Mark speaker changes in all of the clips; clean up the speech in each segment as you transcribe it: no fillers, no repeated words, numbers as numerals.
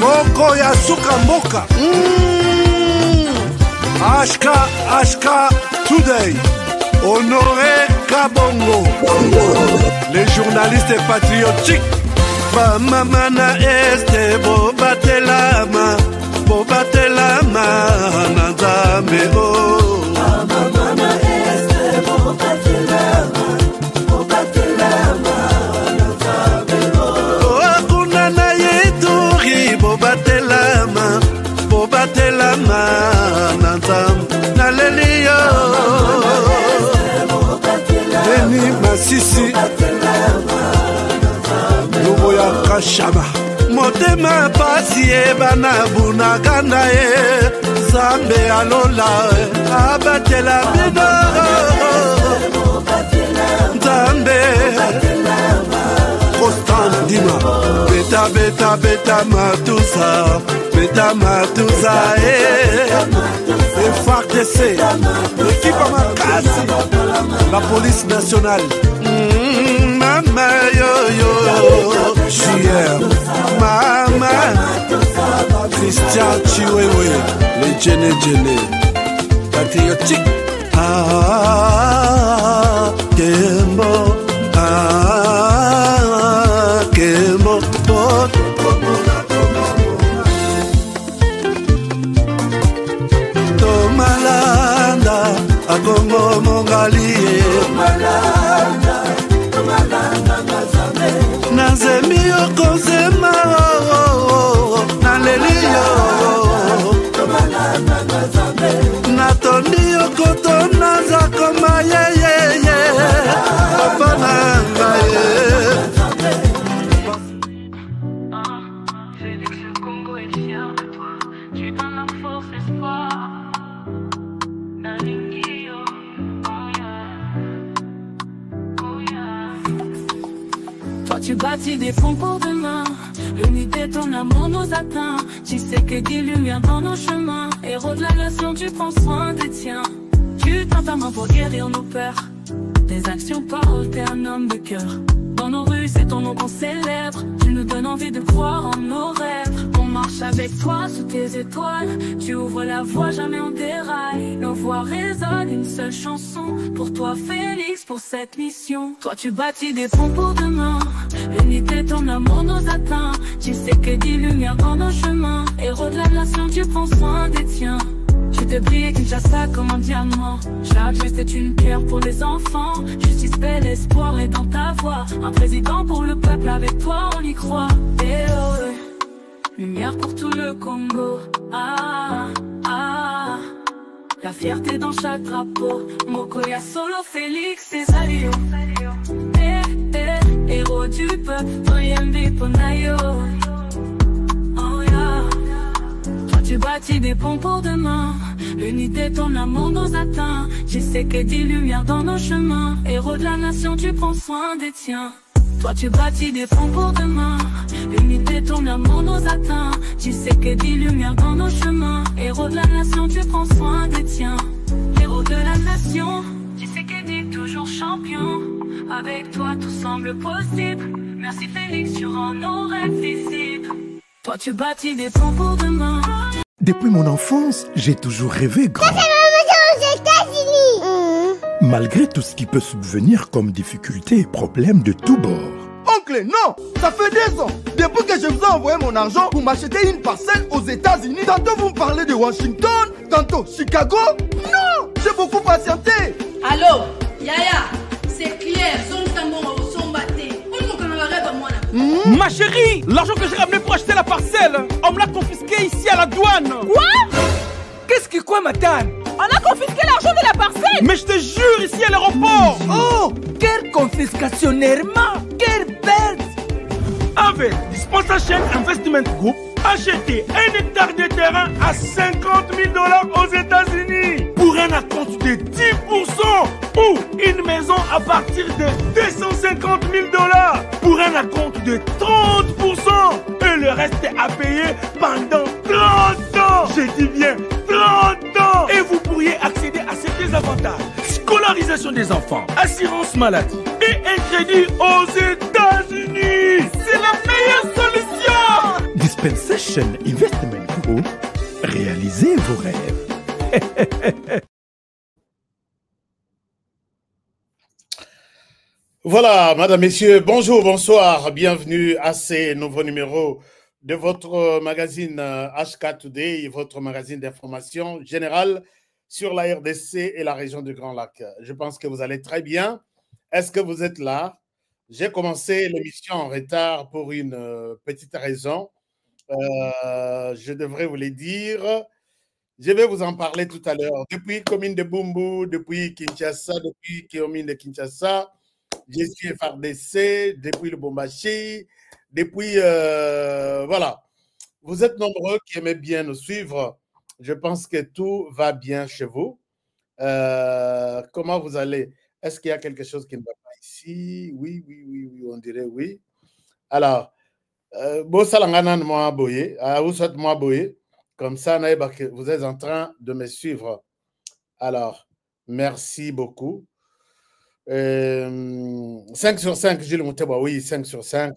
Speaker 1: Moko ya suka mboka. HK Today. Honoré Kabongo. Les journalistes patriotiques. Bamamana este bobatelama. Bobatelama Nzambe oh.
Speaker 2: Bamamana este bobatelama. Bobatelama Nzambe oh.
Speaker 1: Akuna na yeturi bobatelama. Bobatelama Nzambe Naleliyo Deni Masisi Lubo ya Kashama Motema pasi ebana bunagana e Zambe alola abatela bino Zambe Constant Dima Beta beta beta matusa Beta matusa FARDC L'équipe à Makasi La police nationale Mama yo yo JR Mama Christian Chiwewe Les Djene Patriotique Kembo Kembo Tomalanda Akongo Mongali Tomalanda Nazemi Okozema Naleliyo Natoni Okoto Nazakoma ye Papa Nangaye
Speaker 3: Félix le Congo est fier de toi. Tu donnes la force, espoir. Nalingio, oh yeah, oh yeah. Toi tu bâtis des ponts pour demain. L'unité, ton amour nous atteint. Tu sais que des lumières dans nos chemins. Héros de la nation, tu prends soin des tiens. Tu tends ta main pour guérir nos peurs. Tes actions parlent, t'es un homme de cœur. Dans nos rues, c'est ton nom qu'on célèbre. Tu nous donnes envie de croire en nos rêves. On marche avec toi sous tes étoiles. Tu ouvres la voie, jamais on déraille. Nos voix résonnent, une seule chanson. Pour toi, Félix, pour cette mission. Toi, tu bâtis des ponts pour demain. L'unité, ton amour nous atteint. Tu sais que des lumières dans nos chemins. Héros de la nation, tu prends soin des tiens. Tu te brilles Kinshasa comme un diamant. Chaque geste est une pierre pour les enfants. Justice, paix, l'espoir est dans ta voix. Un président pour le peuple, avec toi on y croit. Et oh, lumière pour tout le Congo. Ah, ah, la fierté dans chaque drapeau. Mokoya Solo, Félix et Salio. Héros du peuple, Oyembi Ponayo. Oh yeah. Tu bâtis des ponts pour demain. L'unité, ton amour nous atteint. Tu sais que des lumières dans nos chemins. Héros de la nation, tu prends soin des tiens. Toi tu bâtis des ponts pour demain. L'unité, ton amour nous atteint. Tu sais que des lumières dans nos chemins. Héros de la nation, tu prends soin des tiens. Héros de la nation, tu sais que t'es toujours champion. Avec toi tout semble possible. Merci Félix, tu rends nos rêves visibles. Toi tu bâtis des ponts pour demain.
Speaker 4: Depuis mon enfance, j'ai toujours rêvé grand.
Speaker 5: aux États-Unis.
Speaker 4: Malgré tout ce qui peut subvenir comme difficultés et problèmes de tous bords.
Speaker 6: Oncle, non! Ça fait 2 ans! Depuis que je vous ai envoyé mon argent pour m'acheter une parcelle aux États-Unis, tantôt vous me parlez de Washington, tantôt Chicago. Non! J'ai beaucoup patienté!
Speaker 7: Allô? Yaya, c'est clair, zone Tambon au son batté.
Speaker 8: Ma chérie, l'argent que j'ai ramené pour acheter la parcelle, on me l'a confisqué ici à la douane.
Speaker 9: Quoi?
Speaker 8: Qu'est-ce qui quoi, madame?
Speaker 9: On a confisqué l'argent de la parcelle.
Speaker 8: Mais je te jure, ici à l'aéroport.
Speaker 9: Oh, quelle confiscationnairement, quelle perte.
Speaker 8: Avec Dispensation Investment Group, achetez 1 hectare de terrain à 50 000 $ aux États-Unis pour un acompte de 10% ou une maison à partir de 250 000 $ pour un acompte de 30% et le reste à payer pendant 30 ans. Je dis bien 30 ans. Et vous pourriez accéder à ces désavantages: scolarisation des enfants, assurance maladie et un crédit aux États-Unis. C'est la meilleure solution.
Speaker 4: Compensation Investment Group, réalisez vos rêves.
Speaker 10: Voilà, madame, messieurs, bonjour, bonsoir, bienvenue à ces nouveaux numéros de votre magazine HK Today, votre magazine d'information générale sur la RDC et la région du Grand Lac. Je pense que vous allez très bien. Est-ce que vous êtes là? J'ai commencé l'émission en retard pour une petite raison. Je devrais vous le dire. Je vais vous en parler tout à l'heure. Depuis commune de Bumbu, depuis Kinshasa, depuis commune de Kinshasa, je suis FRDC, depuis le Bombashi, depuis... voilà. Vous êtes nombreux qui aimez bien nous suivre. Je pense que tout va bien chez vous. Comment vous allez? Est-ce qu'il y a quelque chose qui ne va pas ici? Oui, on dirait oui. Alors, comme ça, vous êtes en train de me suivre. Alors, merci beaucoup. 5 sur 5, Gilles Mouteba, oui, 5 sur 5.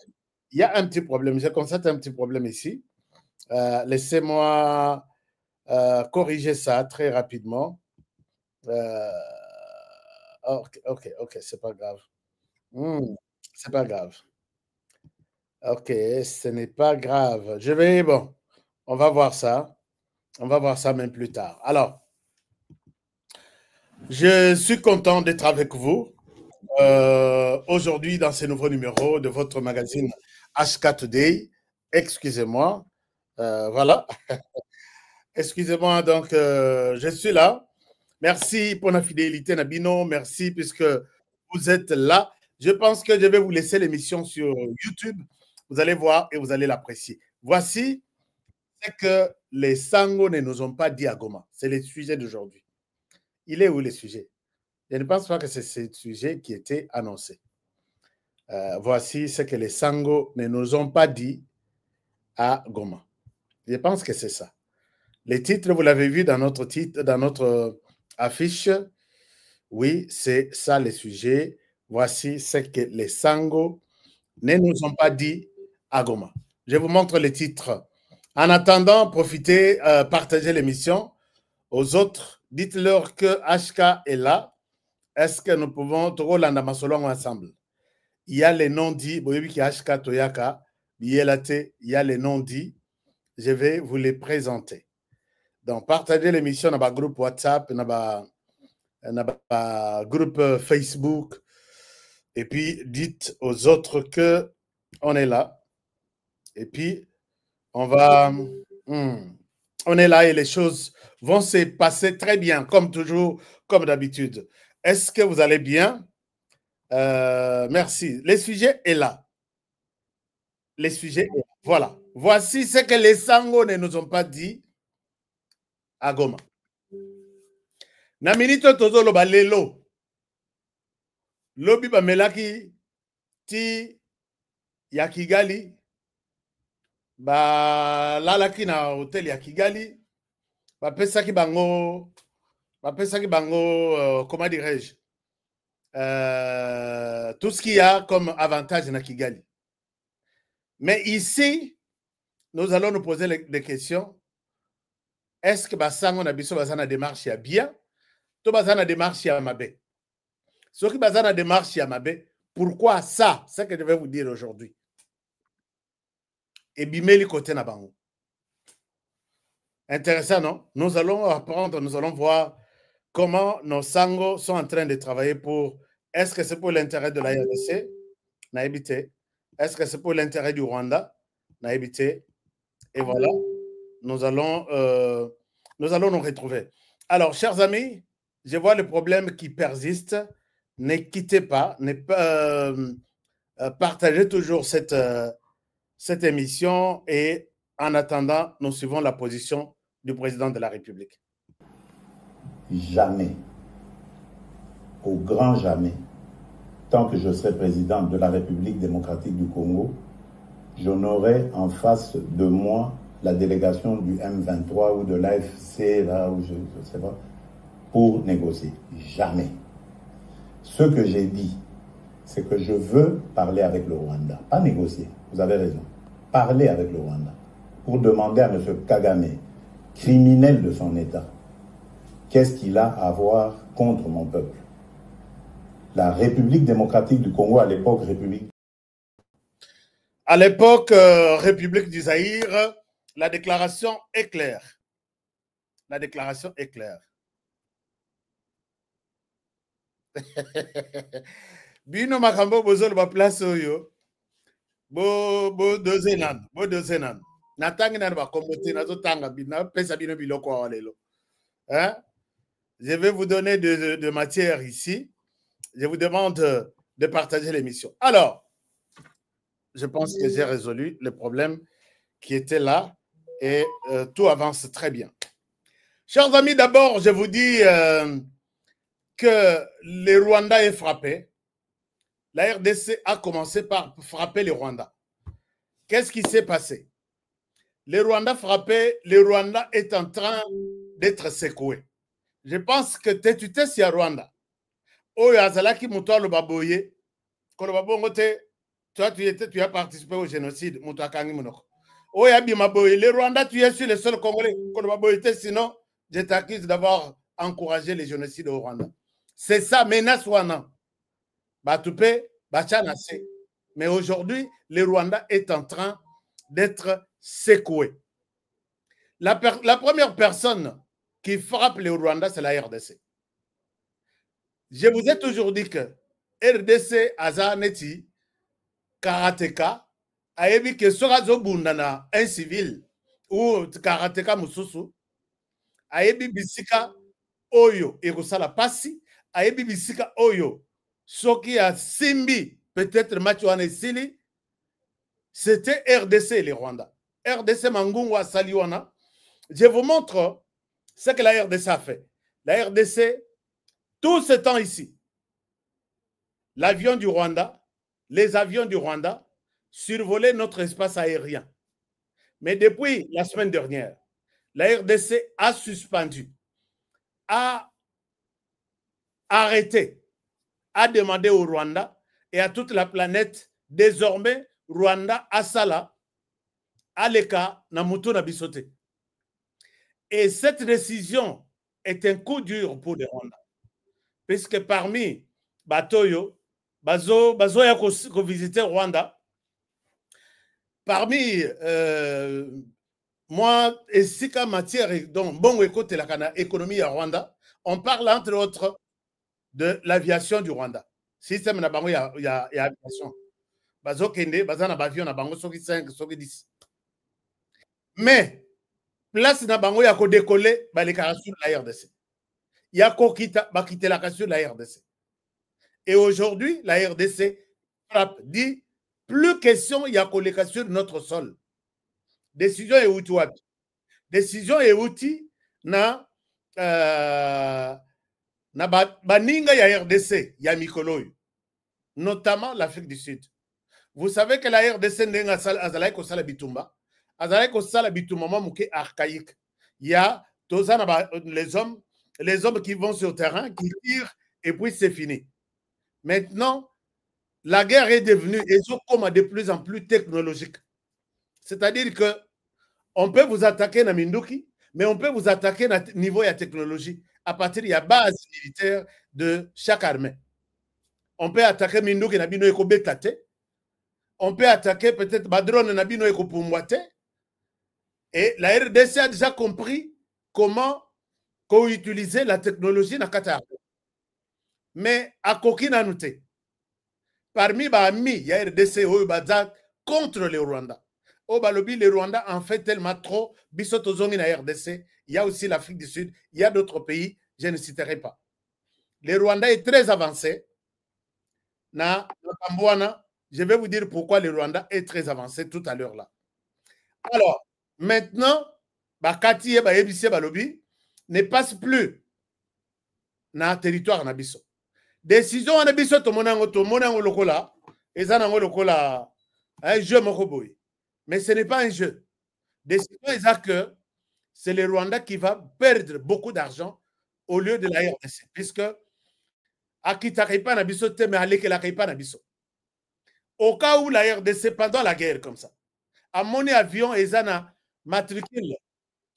Speaker 10: Il y a un petit problème, je constate un petit problème ici. Laissez-moi corriger ça très rapidement. Ok, c'est pas grave. C'est pas grave. Ok, ce n'est pas grave. Bon, on va voir ça. On va voir ça même plus tard. Alors, je suis content d'être avec vous aujourd'hui dans ce nouveau numéro de votre magazine HK Today. Excusez-moi. Voilà. Excusez-moi, donc je suis là. Merci pour la fidélité, Nabino. Merci puisque vous êtes là. Je pense que je vais vous laisser l'émission sur YouTube. Vous allez voir et vous allez l'apprécier. Voici ce que les Sango ne nous ont pas dit à Goma. C'est le sujet d'aujourd'hui. Il est où le sujet? Je ne pense pas que c'est ce sujet qui était annoncé. Voici ce que les Sango ne nous ont pas dit à Goma. Je pense que c'est ça. Les titres, vous l'avez vu dans notre titre, dans notre affiche. Oui, c'est ça le sujet. Voici ce que les Sango ne nous ont pas dit à Goma. Je vous montre les titres. En attendant, profitez, partagez l'émission aux autres. Dites-leur que HK est là. Est-ce que nous pouvons Rolanda Masolong ensemble? Il y a les non-dits. Il y a les non-dits. Je vais vous les présenter. Donc, partagez l'émission dans le groupe WhatsApp, dans le groupe Facebook. Et puis, dites aux autres qu'on est là. Et puis, on est là et les choses vont se passer très bien, comme toujours, comme d'habitude. Est-ce que vous allez bien? Merci. Le sujet est là. Le sujet est là. Voilà. Voici ce que les Sango ne nous ont pas dit à Goma. Na minito tozolo balelo. Lobi bamelaki ti ya Kigali. Lalaki na hotel ya Kigali. Bapesaki bango, comment dirais-je, tout ce qu'il y a comme avantage na Kigali. Mais ici, nous allons nous poser des questions. Est-ce que Basango na biso bazana démarche ya bien? To bazana démarche ya mabe? Ce qui bazana démarche ya mabe, pourquoi ça? C'est ce que je vais vous dire aujourd'hui. Et bimeli côté na bango. Intéressant, non? Nous allons apprendre, nous allons voir comment nos Sango sont en train de travailler pour... Est-ce que c'est pour l'intérêt de la RDC? Naïbité. Est-ce que c'est pour l'intérêt du Rwanda? Naïbité. Et voilà, nous allons nous retrouver. Alors, chers amis, je vois le problème qui persiste. Ne quittez pas, partagez toujours cette émission et en attendant, nous suivons la position du président de la République.
Speaker 11: Jamais, au grand jamais, tant que je serai président de la République démocratique du Congo, je n'aurai en face de moi la délégation du M23 ou de l'AFC, là où je ne sais pas, pour négocier. Jamais. Ce que j'ai dit, c'est que je veux parler avec le Rwanda. Pas négocier, vous avez raison. Parler avec le Rwanda. pour demander à M. Kagame, criminel de son État, qu'est-ce qu'il a à voir contre mon peuple? La République démocratique du Congo, à l'époque, République
Speaker 10: République du Zaïre, la déclaration est claire. La déclaration est claire. Bino makambo bozolo ba place oyo. Bo dozenan. Natangi na ba komoti na zotanga bina pesa bino biloko wa lelo. Hein? Je vais vous donner de matière ici. Je vous demande de partager l'émission. Alors, je pense que j'ai résolu le problème qui était là et tout avance très bien. Chers amis, d'abord, je vous dis que le Rwanda est frappé. La RDC a commencé par frapper le Rwanda. Qu'est-ce qui s'est passé? Le Rwanda frappé, le Rwanda est en train d'être secoué. Je pense que tu t'es si à Rwanda. Oyo azalaki muto lo baboye. Kolo babongo te, toi tu as participé au génocide, muto akangi munoko. Oyo abima boye, le Rwanda tu es sur le sol congolais. Kolo baboye te, sinon je t'accuse d'avoir encouragé les génocides au Rwanda. C'est ça, menace wana. Batupe, bachanase. Mais aujourd'hui, le Rwanda est en train d'être secoué. La première personne qui frappe le Rwanda, c'est la RDC. Je vous ai toujours dit que RDC Azaneti, Karateka, ayebi que Sorazo Bundana, un civil, ou Karateka Mususu, ayebi bisika Oyo, Erosala Passi, ayebi bisika Oyo, Soki a Simbi, peut-être Machuane Sili, c'était RDC les Rwanda. RDC Mangungwa Saliwana. Je vous montre ce que la RDC a fait. La RDC, tout ce temps ici, l'avion du Rwanda, les avions du Rwanda survolaient notre espace aérien. Mais depuis la semaine dernière, la RDC a suspendu, a arrêté, a demandé au Rwanda et à toute la planète, désormais, Rwanda, Asala, Aleka, Namutu, Nabisote. Et cette décision est un coup dur pour les Rwandais. Puisque parmi Batoyo, Bazo ya ko visiter Rwanda, parmi moi et Sika matière, donc bon écoute la économie à Rwanda, on parle entre autres de l'aviation du Rwanda. Système na bango ya aviation. Bazo kende, bazana avion na bango soki 5, soki 10. Mais place na bango ya ko décoller ba les sur la RDC. Ya ko kita ba quitter la sur la RDC. Et aujourd'hui, la RDC frappe, dit plus question ya ko les sur notre sol. Décision est outil wapi. Décision est outil na baninga ya RDC ya mikoloyo, notamment l'Afrique du Sud. Vous savez que la RDC ndenga azalai ko sala bitumba. Azalai ko sala bitumba mouké archaïque. Il y a les hommes qui vont sur le terrain, qui tirent, et puis c'est fini. Maintenant, la guerre est devenue de plus en plus technologique. C'est-à-dire que on peut vous attaquer na Minduki, mais on peut vous attaquer à niveau de technologie, à partir de la base militaire de chaque armée. On peut attaquer Minduki na bino eko betate. On peut attaquer peut-être Badrone na bino eko Pumwate. Et la RDC a déjà compris comment utiliser la technologie dans Qatar. Mais à Kokina Nouté, parmi les amis, il y a RDC contre le Rwanda. Au Balobi, le Rwanda en fait tellement trop. Bissotozongi na RDC, il y a aussi l'Afrique du Sud, il y a d'autres pays, je ne citerai pas. Le Rwanda est très avancé. Na Tambouana, je vais vous dire pourquoi le Rwanda est très avancé tout à l'heure là. Alors, maintenant, Bakati et Bayebise Balobi ne passe plus dans le territoire Nabiso. Décision Nabiso, tout le monde lokola, et ça n'a lokola un jeu mokoboy. Mais ce n'est pas un jeu. Décision est que c'est le Rwanda qui va perdre beaucoup d'argent au lieu de la RDC, puisque Akita Kaipa Nabiso, mais Aleke la Kaipa Nabiso. Au cas où la RDC, pendant la guerre comme ça, à mon avion, et ça matricule,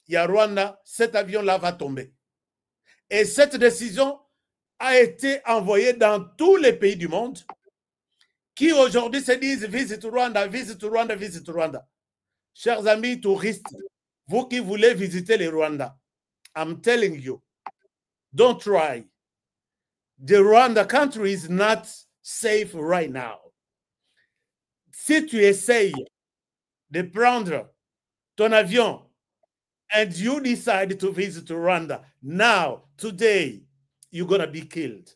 Speaker 10: il y a Rwanda, cet avion-là va tomber. Et cette décision a été envoyée dans tous les pays du monde qui aujourd'hui se disent visite Rwanda, visite Rwanda, visite Rwanda. Chers amis touristes, vous qui voulez visiter les Rwanda, I'm telling you, don't try. The Rwanda country is not safe right now. Si tu essayes de prendre ton avion and you decide to visit Rwanda now, today, you're going to be killed.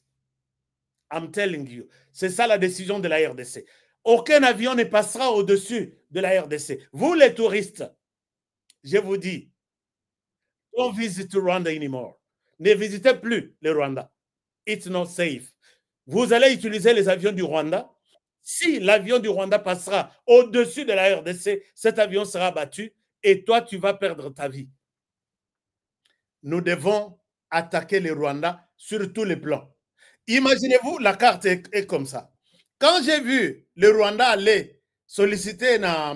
Speaker 10: I'm telling you. C'est ça la décision de la RDC. Aucun avion ne passera au-dessus de la RDC. Vous, les touristes, je vous dis, don't visit Rwanda anymore. Ne visitez plus le Rwanda. It's not safe. Vous allez utiliser les avions du Rwanda. Si l'avion du Rwanda passera au-dessus de la RDC, cet avion sera battu et toi, tu vas perdre ta vie. Nous devons attaquer le Rwanda sur tous les plans. Imaginez-vous, la carte est comme ça. Quand j'ai vu le Rwanda aller solliciter na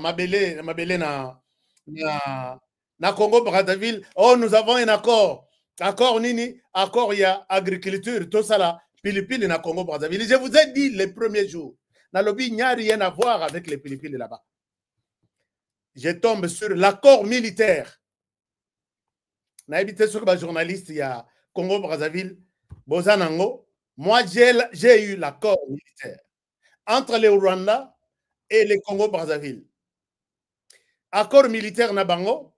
Speaker 10: Congo-Brazzaville, oh, nous avons un accord. Accord nini, accord il y a agriculture, tout ça là, pili-pili na Congo-Brazzaville. Je vous ai dit les premiers jours, dans le il n'y a rien à voir avec les pili-pili là-bas. Je tombe sur l'accord militaire. J'ai habité sur le journaliste, il y a Congo-Brazzaville, Bozanango. Moi, j'ai eu l'accord militaire entre le Rwanda et le Congo-Brazzaville. Accord militaire Nabango,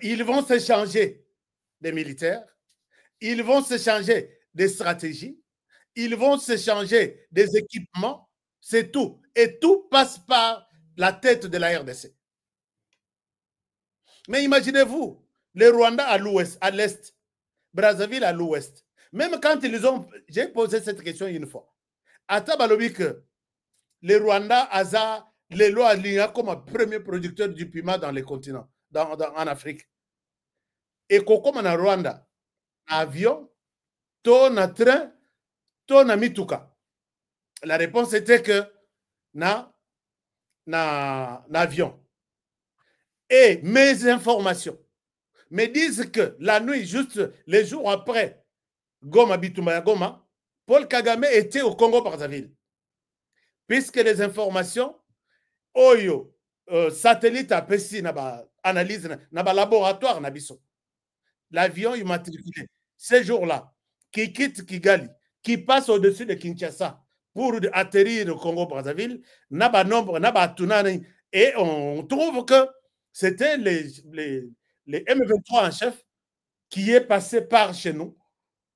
Speaker 10: ils vont s'échanger des militaires, ils vont s'échanger des stratégies, ils vont s'échanger des équipements, c'est tout. Et tout passe par la tête de la RDC. Mais imaginez-vous, le Rwanda à l'ouest, à l'est, Brazzaville à l'ouest. Même quand ils ont... J'ai posé cette question une fois. À Tabalobi que le Rwanda a les lois comme premier producteur du piment dans les continents, en Afrique. Et comme en Rwanda, avion, ton train, ton mituka. La réponse était que avion. Et mes informations me disent que la nuit, juste les jours après, Goma Bitumba Goma, Paul Kagame était au Congo-Brazzaville. Puisque les informations, Oyo, satellite à Pessi, analyse, laboratoire, l'avion est matriculé. Ces jours-là, qui quitte Kigali, qui passe au-dessus de Kinshasa pour atterrir au Congo-Brazzaville, et on trouve que c'était les M23 en chef qui est passé par chez nous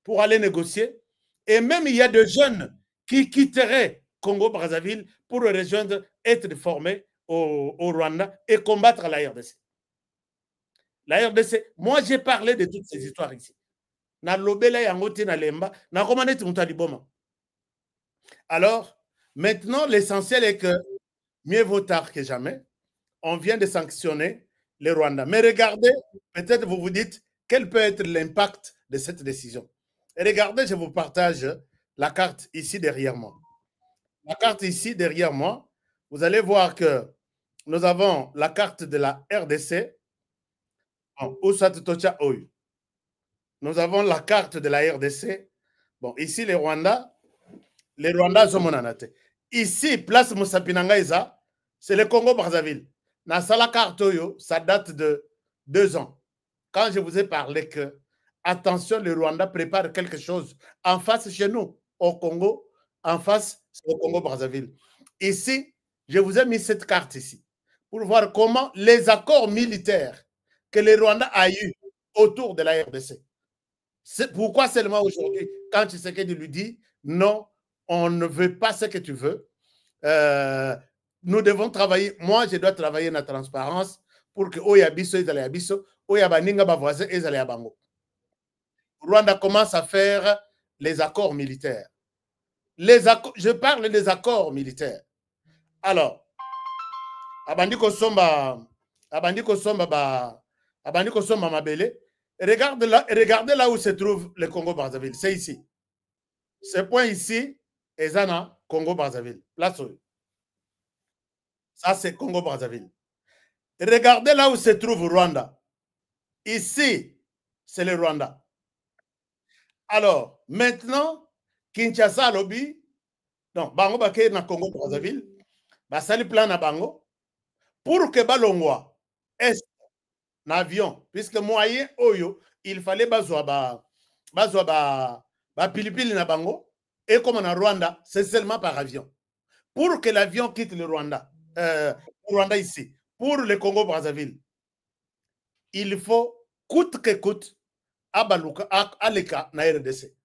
Speaker 10: pour aller négocier. Et même il y a des jeunes qui quitteraient Congo-Brazzaville pour rejoindre, être formés au Rwanda et combattre la RDC. La RDC, moi j'ai parlé de toutes ces histoires ici. Alors, maintenant, l'essentiel est que mieux vaut tard que jamais. On vient de sanctionner les Rwandais. Mais regardez, peut-être vous vous dites, quel peut être l'impact de cette décision? Et regardez, je vous partage la carte ici derrière moi. La carte ici derrière moi, vous allez voir que nous avons la carte de la RDC. Nous avons la carte de la RDC. Bon, ici, les Rwandais sont monanate. Ici, place Moussapinangaïza, c'est le Congo-Brazzaville. Dans la carte, ça date de 2 ans. Quand je vous ai parlé que, attention, le Rwanda prépare quelque chose en face chez nous, au Congo, en face, c'est au Congo-Brazzaville. Ici, je vous ai mis cette carte ici, pour voir comment les accords militaires que le Rwanda a eu autour de la RDC. Pourquoi seulement aujourd'hui, quand Tshisekedi lui dit non, on ne veut pas ce que tu veux, nous devons travailler, moi je dois travailler dans la transparence pour que Oyabiso et Zalayabiso, Oyabaninga Bavoise et Zalayabango. Rwanda commence à faire les accords militaires. Je parle des accords militaires. Alors, Abandiko Somba Mabele, regardez là où se trouve le Congo-Brazzaville. C'est ici. Ce point ici, Ezana, Congo-Brazzaville. Place où? Ça, c'est Congo-Brazzaville. Regardez là où se trouve Rwanda. Ici, c'est le Rwanda. Alors, maintenant, Kinshasa lobby, donc, Bango Baké na Congo Brazzaville, basali plan na Bango, pour que Balongwa est un avion, puisque moyen Oyo, il fallait bazwa pilipili na Bango, et comme en Rwanda, c'est seulement par avion. Pour que l'avion quitte le Rwanda ici, pour le Congo Brazzaville, il faut, coûte que coûte, Aleka na RDC.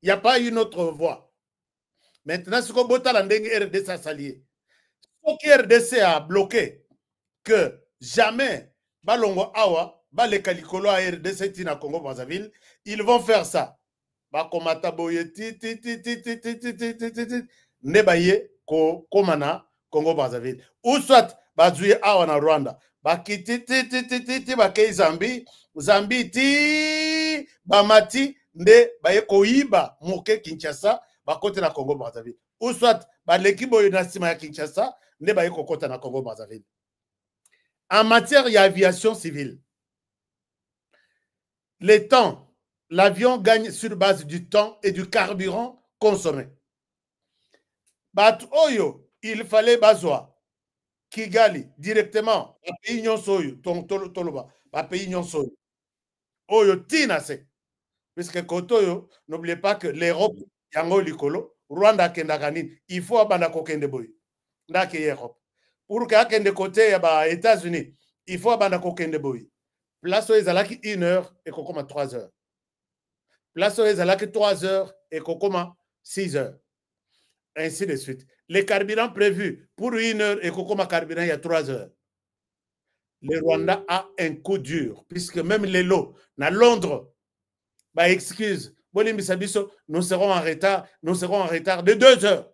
Speaker 10: Il n'y a pas une autre voie. Maintenant, ce qu'on vote à la RDC a s'allier. Ce qui RDC a bloqué, que jamais Balongo Awa, Baleka Likolo à RDC Tina Congo Brazzaville, ils vont faire ça. Bakomata boye nebaye ko komana Congo Brazzaville. Ou soit Bazouye Awa na Rwanda. Bakiti bakei Zambi ti bamati nde baye koiba moke Kinshasa bakote na Congo Brazzaville. Ou soit baleki boye na sima ya Kinshasa nde baye kokota na Congo Brazzaville. En matière d'aviation civile, le temps, l'avion gagne sur base du temps et du carburant consommé. Bat Oyo, il fallait bazwa Kigali directement à pays Nyonsoyo, Toloba, à pays Nyonsoyo. Oyo Tinase. Puisque Kotoyo, n'oubliez pas que l'Europe, Yango Likolo, Rwanda Kendaganin, il faut abandonner Kende Boy. Ndake Europe. Pour que Kende côté les États-Unis, il faut abandonner Kende Boy. Place où ils allaient 1 heure et Kokoma 3 heures. Place où ils allaient 3 heures et Kokoma 6 heures. Ainsi de suite. Les carburants prévus pour 1 heure et Kokoma carburant il y a 3 heures. Le Rwanda a un coup dur, puisque même les lots, à Londres, bah excuse, nous serons en retard de 2 heures.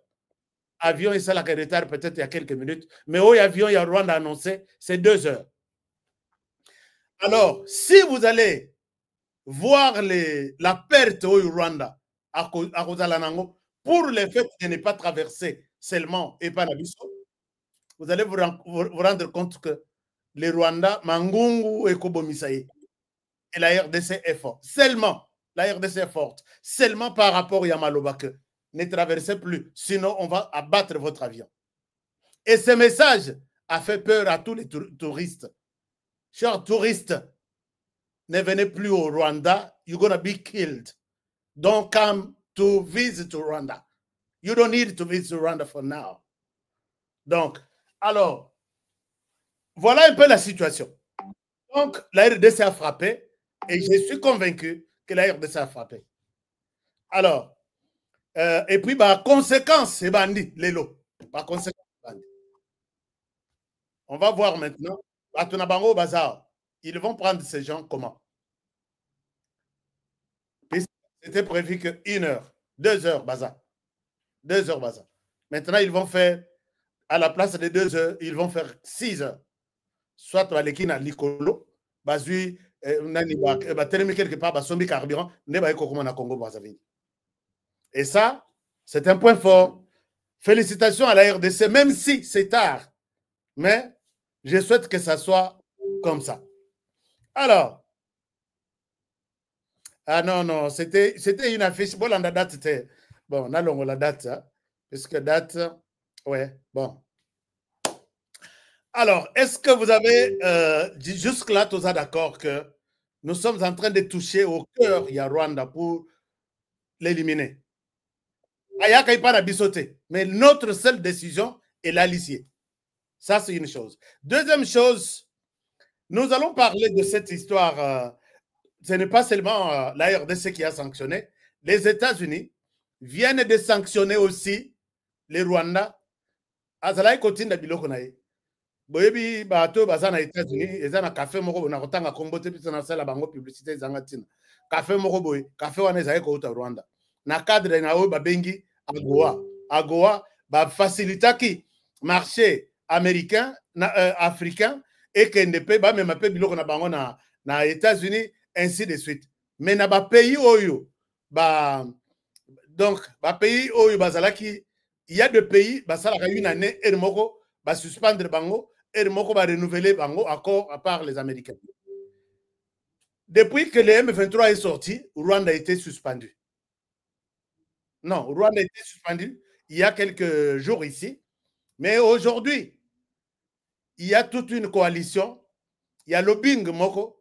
Speaker 10: Avion, et ça, la retard peut-être il y a quelques minutes, mais où avion, il y a Rwanda annoncé, c'est 2 heures. Alors, si vous allez voir la perte au Rwanda à Rosalanango, pour le fait de ne pas traverser seulement et pas Nabiso, vous allez vous rendre compte que les Rwandais, Mangungu et Kobomisaye, et la RDC est forte. Seulement, la RDC est forte. Seulement par rapport à Yamaloba que ne traversez plus, sinon on va abattre votre avion. Et ce message a fait peur à tous les touristes. Chers touristes, ne venez plus au Rwanda, you're gonna be killed. Don't come to visit Rwanda. You don't need to visit Rwanda for now. Donc, alors, voilà un peu la situation. Donc, la RDC a frappé et je suis convaincu que la RDC a frappé. Alors, et puis, par conséquence, c'est bandit, les lots. Par conséquence, bandit. On va voir maintenant. Batunabango Bazar, ils vont prendre ces gens comment? C'était prévu que 1 heure, 2 heures, Bazar. 2 heures, Bazar. Maintenant, ils vont faire, à la place de 2 heures, ils vont faire 6 heures. Soit Balekina Likolo, Bazui, Termi quelque part, Basombi Carburant, Neba Ekokoma na Congo Brazzaville. Et ça, c'est un point fort. Félicitations à la RDC, même si c'est tard. Mais je souhaite que ça soit comme ça. Alors, ah non, c'était une affiche. Bon, la date, c'était. Bon, on a la date, hein, puisque date, ouais, bon. Alors, est-ce que vous avez, jusque-là, tous d'accord que nous sommes en train de toucher au cœur, il y a Rwanda pour l'éliminer? Ayaka il pas bisoté, mais notre seule décision est l'alicier. Ça, c'est une chose. Deuxième chose, nous allons parler de cette histoire. Ce n'est pas seulement la RDC qui a sanctionné. Les États-Unis viennent de sanctionner aussi les Rwandais. Azalaï continue de biloko naï. Boyebi bato bazana États-Unis, ezana café moko na kotanga Congo te pisa na sala bango publicité zangatina. Café moko boy, café wana ezali ko uta Rwanda. Na cadre na o babengi Agoa ba facilitaki marché américain africain et que ne peut pas même appeler biloko na bango na États-Unis ainsi de suite. Mais na ba pays oyo donc ba pays oyo bazalaki il y a des pays basala une année et moko ba suspendre bango et Moko va renouveler accord à part les Américains. Depuis que le M23 est sorti, Rwanda a été suspendu. Non, Rwanda a été suspendu il y a quelques jours ici. Mais aujourd'hui, il y a toute une coalition. Il y a lobbying Moko.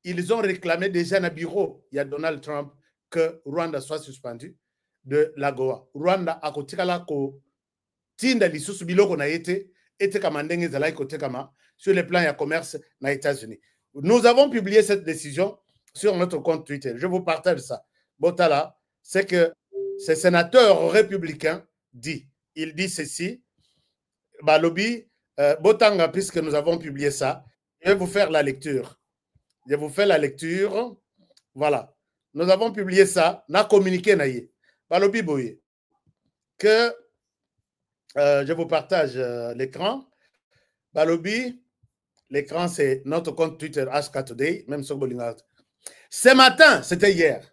Speaker 10: Ils ont réclamé déjà dans le bureau, il y a Donald Trump, que Rwanda soit suspendu de l'AGOA. Rwanda a côté la ko tinda lisusu biloko na été kama ndenge zalai côté kama sur le plan de commerce aux États-Unis. Nous avons publié cette décision sur notre compte Twitter. Je vous partage ça. Botala, c'est que ce sénateur républicain dit, il dit ceci, Balobi, Botanga, puisque nous avons publié ça, je vais vous faire la lecture. Je vous fais la lecture. Voilà. Nous avons publié ça, on a communiqué naïe. Balobi Boye, que je vous partage l'écran. Balobi, l'écran c'est notre compte Twitter HK Today, même sur Bolingat. Ce matin, c'était hier,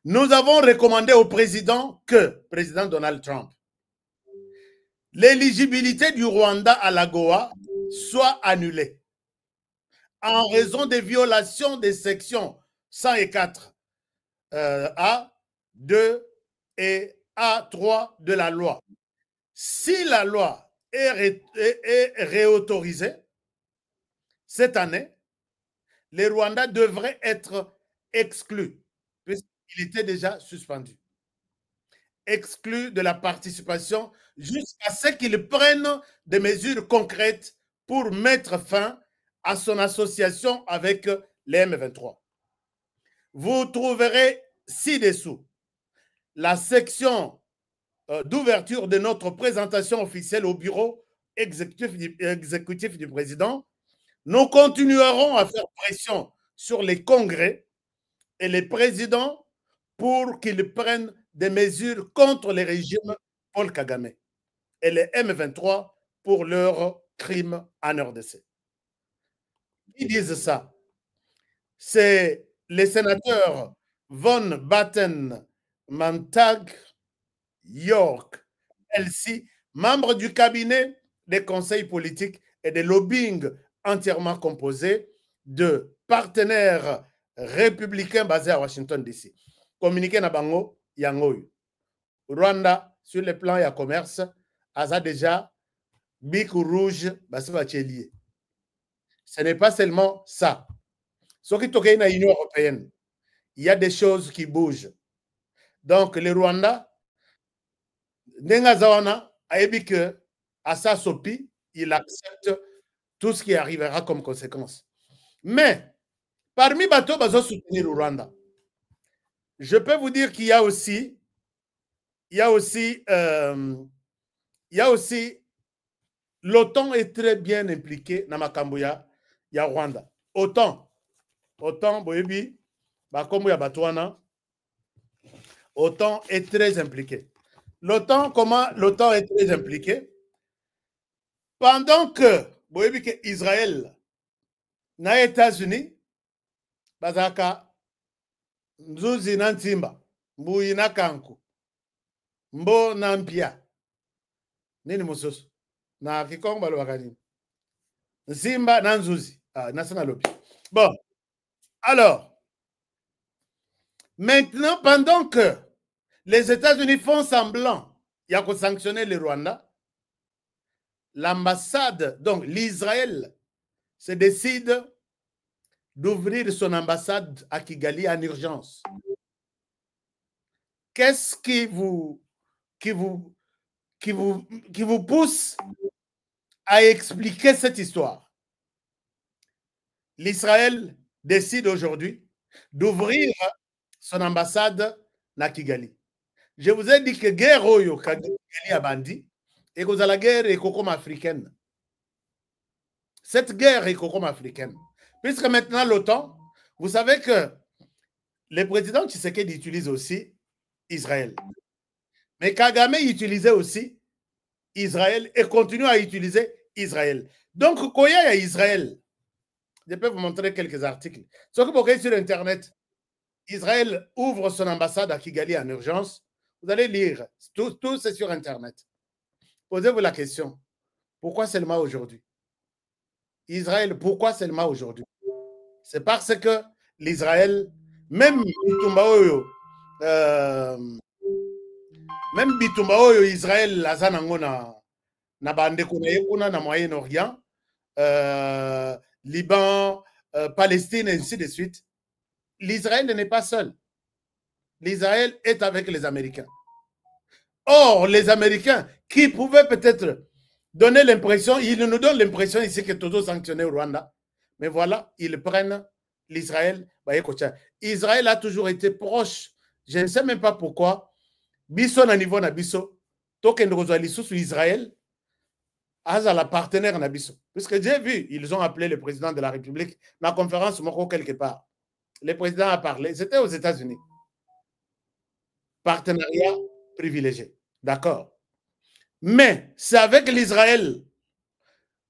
Speaker 10: nous avons recommandé au président Donald Trump, l'éligibilité du Rwanda à l'AGOA soit annulée en raison des violations des sections 104 A, 2 et A3 de la loi. Si la loi est réautorisée cette année, les Rwandais devraient être exclus, puisqu'il était déjà suspendu. Exclus de la participation jusqu'à ce qu'ils prennent des mesures concrètes pour mettre fin à son association avec les M23. Vous trouverez ci-dessous la section d'ouverture de notre présentation officielle au bureau exécutif du président. Nous continuerons à faire pression sur les congrès et les présidents pour qu'ils prennent des mesures contre les régimes Paul Kagame et les M23 pour leurs crimes en RDC. Ils disent ça. C'est les sénateurs Von Batten, Mantag, York, Elsie, membres du cabinet des conseils politiques et des lobbying entièrement composés de partenaires républicains basés à Washington, D.C. Communiqué na bango yangoy. Rwanda, sur le plan de commerce, a déjà bic rouge, ce n'est pas seulement ça. Ce qui est dans l'Union européenne, il y a des choses qui bougent. Donc, le Rwanda, Nengazawana, a dit que à sa sopi, il accepte tout ce qui arrivera comme conséquence. Mais, parmi les bateaux qui soutenir le Rwanda, je peux vous dire qu'il y a aussi, l'OTAN est très bien impliqué dans Makambuya, il y a Rwanda. OTAN, Boyebi, Bakombuya Batouana, OTAN est très impliqué. L'OTAN, comment l'OTAN est très impliqué? Pendant que, Boyebi, que Israël, na États-Unis, Bazaka, Nzuzi Nantimba, Mbuyi na Kanku, Mbo Nampia, Nini Musoso, na Kikongo Balwakani, Nzimba Nanzuzi, National Lobby. Bon, alors, maintenant, pendant que les États-Unis font semblant, il y a qu'à sanctionner le Rwanda, l'ambassade, donc l'Israël, se décide d'ouvrir son ambassade à Kigali en urgence. Qu'est-ce qui vous pousse à expliquer cette histoire? L'Israël décide aujourd'hui d'ouvrir son ambassade à Kigali. Je vous ai dit que guerre oyo Kigali a bandi et que la guerre est comme africaine. Cette guerre est comme africaine. Puisque maintenant l'OTAN, vous savez que le président Tshisekedi utilise aussi Israël. Mais Kagame utilisait aussi Israël et continue à utiliser Israël. Donc, quand il y a Israël, je peux vous montrer quelques articles. Ce que vous voyez sur Internet, Israël ouvre son ambassade à Kigali en urgence. Vous allez lire. Tout c'est sur Internet. Posez-vous la question. Pourquoi seulement aujourd'hui? Israël, pourquoi seulement aujourd'hui? C'est parce que l'Israël, même Bitumba Oyo, Israël, na bandeko na ye kuna na Moyen-Orient, Liban, Palestine, et ainsi de suite. L'Israël n'est pas seul. L'Israël est avec les Américains. Or, les Américains qui pouvaient peut-être donner l'impression, ils nous donnent l'impression ici que tout sanctionné au Rwanda. Mais voilà, ils prennent l'Israël. Israël a toujours été proche. Je ne sais même pas pourquoi. Biso na niveau na biso, token sous Israël, à la partenaire na biso. Puisque j'ai vu, ils ont appelé le président de la République dans la conférence Moko quelque part. Le président a parlé, c'était aux États-Unis. Partenariat privilégié. D'accord. Mais c'est avec l'Israël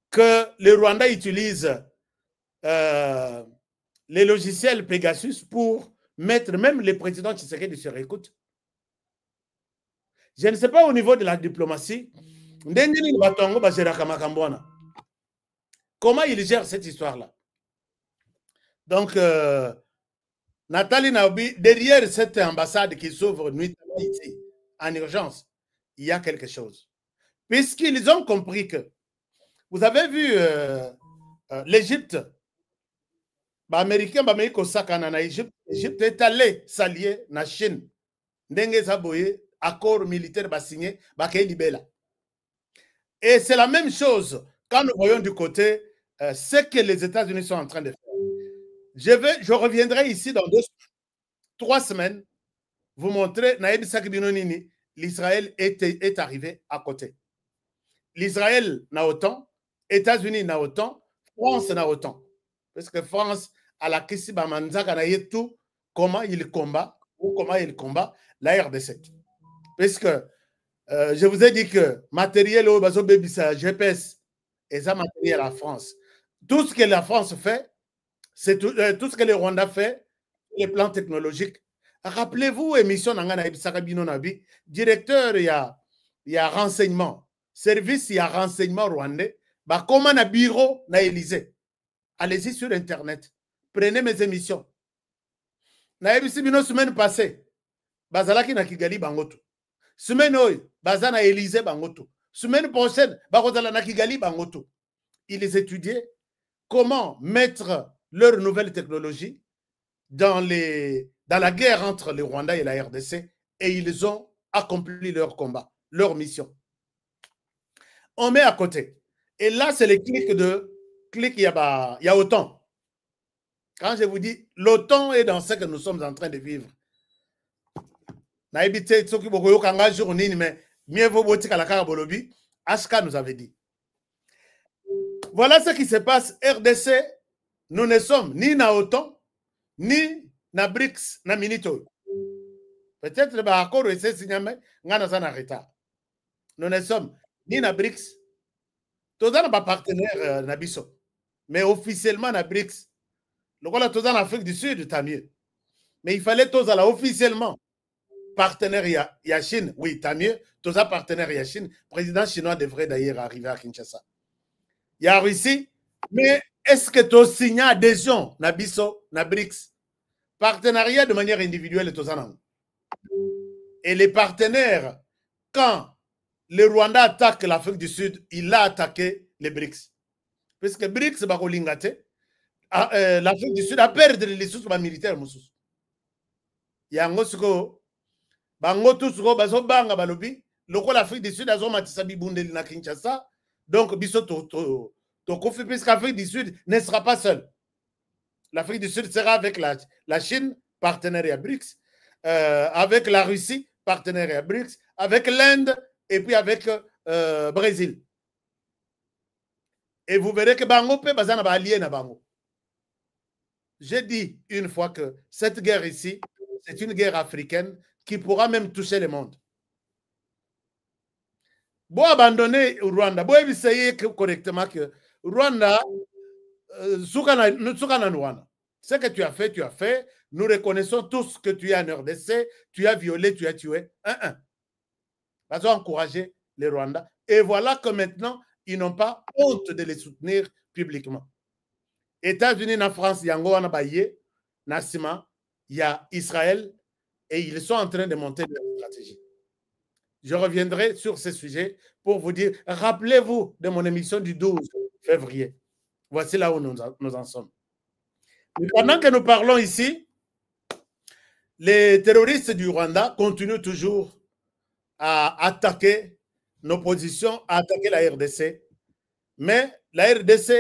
Speaker 10: que le Rwanda utilise les logiciels Pegasus pour mettre même le président Tshisekedi sur écoute. Je ne sais pas au niveau de la diplomatie, comment il gère cette histoire-là. Donc, Nathalie Naobi, derrière cette ambassade qui s'ouvre nuitamment ici, en urgence, il y a quelque chose. Puisqu'ils ont compris que, vous avez vu l'Égypte, l'Américain, l'Égypte est allé s'allier na Chine. Accord militaire signé, et c'est la même chose quand nous voyons du côté ce que les États-Unis sont en train de faire. Je reviendrai ici dans 3 semaines, vous montrer l'Israël est arrivé à côté. L'Israël n'a autant, États-Unis n'a autant, France n'a autant. Parce que France, à la Kissi Bamanzaka n'a tout, comment il combat, ou comment il combat la RDC. Parce que je vous ai dit que matériel au bazo bébisa GPS et ça matériel à France. Tout ce que la France fait, c'est tout ce que le Rwanda fait, les plans technologiques. Rappelez-vous, émission Nangana Ibisakabino Nabi, directeur, il y a renseignement, service, il y a renseignement rwandais, bah, comment un bureau na Élysée. Allez-y sur Internet, prenez mes émissions. Na Ibisibino semaine passée, Bazalaki na Kigali Bangoto. Semaine oy, Bazana Élysée Bangoto. Semaine prochaine, Bakozala na Kigali Bangoto. Ils étudiaient comment mettre leur nouvelle technologie dans la guerre entre le Rwanda et la RDC, et ils ont accompli leur combat, leur mission. On met à côté. Et là, c'est les clics il y a autant. Quand je vous dis, l'OTAN est dans ce que nous sommes en train de vivre. Mais mieux vaut botter à la Karabolobi, Ashka nous avait dit. Voilà ce qui se passe. RDC, nous ne sommes ni na OTAN, ni na BRICS, na Minito. Peut-être que l'accord est signé, nous ne sommes ni na BRICS, tous les partenaires na biso. Mais officiellement na BRICS, le rôle tous en Afrique du Sud, tant mieux. Mais il fallait tous là officiellement. Partenaire, il y a Chine, oui, tant mieux. Tous les partenaires, il y a Chine. Le président chinois devrait d'ailleurs arriver à Kinshasa. Il y a Russie, mais est-ce que tu signes adhésion na biso, na BRICS? Partenariat de manière individuelle, tous en. Et les partenaires, quand le Rwanda attaque l'Afrique du Sud, il a attaqué les BRICS. Parce que BRICS, l'Afrique du Sud a perdu les ressources militaires. Il y a un autre bango tous bazo banga balobi loko l'Afrique du Sud azo matisa bibundeli na Kinshasa, donc biso to kofi, puisque l'Afrique du Sud ne sera pas seule. L'Afrique du Sud sera avec la Chine, partenaire à BRICS, avec la Russie, partenaire à BRICS, avec l'Inde et puis avec Brésil. Et vous verrez que bango pe bazana ba allié na bango. J'ai dit une fois que cette guerre ici, c'est une guerre africaine qui pourra même toucher le monde. Bon, abandonner Rwanda, bon, essayer correctement que Rwanda, Rwanda. Ce que tu as fait, tu as fait. Nous reconnaissons tous que tu es en RDC, tu as violé, tu as tué. Vas encourager les Rwandais. Et voilà que maintenant, ils n'ont pas honte de les soutenir publiquement. États-Unis, la France, Yango, Anabaye, Nassima, il y a Israël, et ils sont en train de monter leur stratégie. Je reviendrai sur ce sujet pour vous dire, rappelez-vous de mon émission du 12 février. Voici là où nous en sommes. Et pendant que nous parlons ici, les terroristes du Rwanda continuent toujours à attaquer nos positions, à attaquer la RDC. Mais la RDC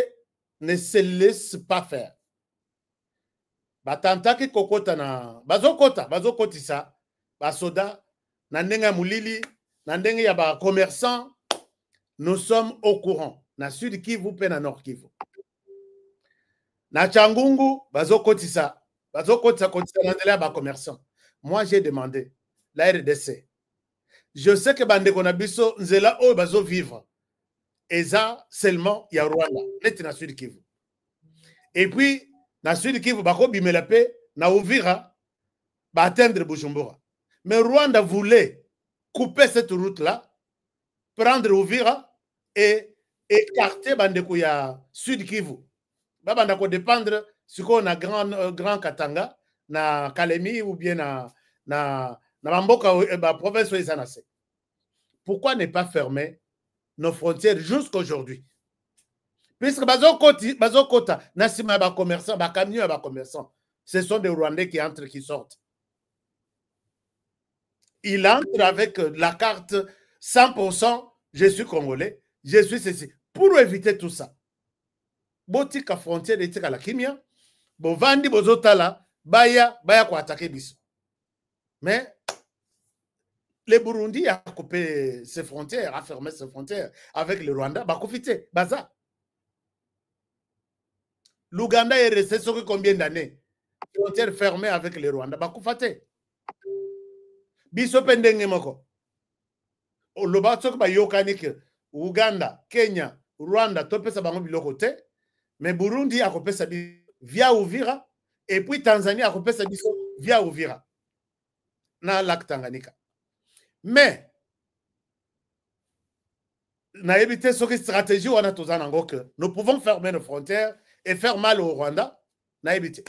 Speaker 10: ne se laisse pas faire. Batantaki kokota na bazokotisa basoda na ndenga mulili na ndenge ya ba commerçants, nous sommes au courant na Sud Kivu pe na Nord Kivu. Na Changungu bazokotisa na ndela ba commerçants. Moi j'ai demandé la RDC. Je sais que bandeko na biso nzela o bazo vivre. Eza seulement ya Rwanda, net na Sud Kivu. Et puis na Sud Kivu bako bimela pe na Uvira ba atteindre Bujumbura. Mais Rwanda voulait couper cette route là, prendre Uvira et écarter bandeko ya Sud Kivu. Ba bandako dépendre siko na grand Katanga, na Kalemi ou bien na Mamboka ba province Oisanase. Pourquoi ne pas fermer nos frontières jusqu'aujourd'hui? Puisque bazokota nasima ba commerçants, ba camions ba commerçants, ce sont des Rwandais qui entrent, qui sortent. Ils entrent avec la carte 100%, je suis congolais, je suis ceci. Pour éviter tout ça, botika frontière etika la kimia, bovandi bozotala, baya ko attaquer biso. Mais le Burundi a coupé ses frontières, a fermé ses frontières avec le Rwanda, bah profitez, baza. L'Ouganda est resté sur combien d'années? Frontières fermées avec le Rwanda, bah koufate. Biso pendenge moko. Le bateau ba yokanik, Ouganda, Kenya, Rwanda, topé sa bango biloko te, mais Burundi a coupé sa via Uvira, et puis Tanzanie a coupé sa biso via Uvira. Na lac Tanganyika. Mais, na évité cette stratégie, on a tous en que nous pouvons fermer nos frontières et faire mal au Rwanda. Na évité.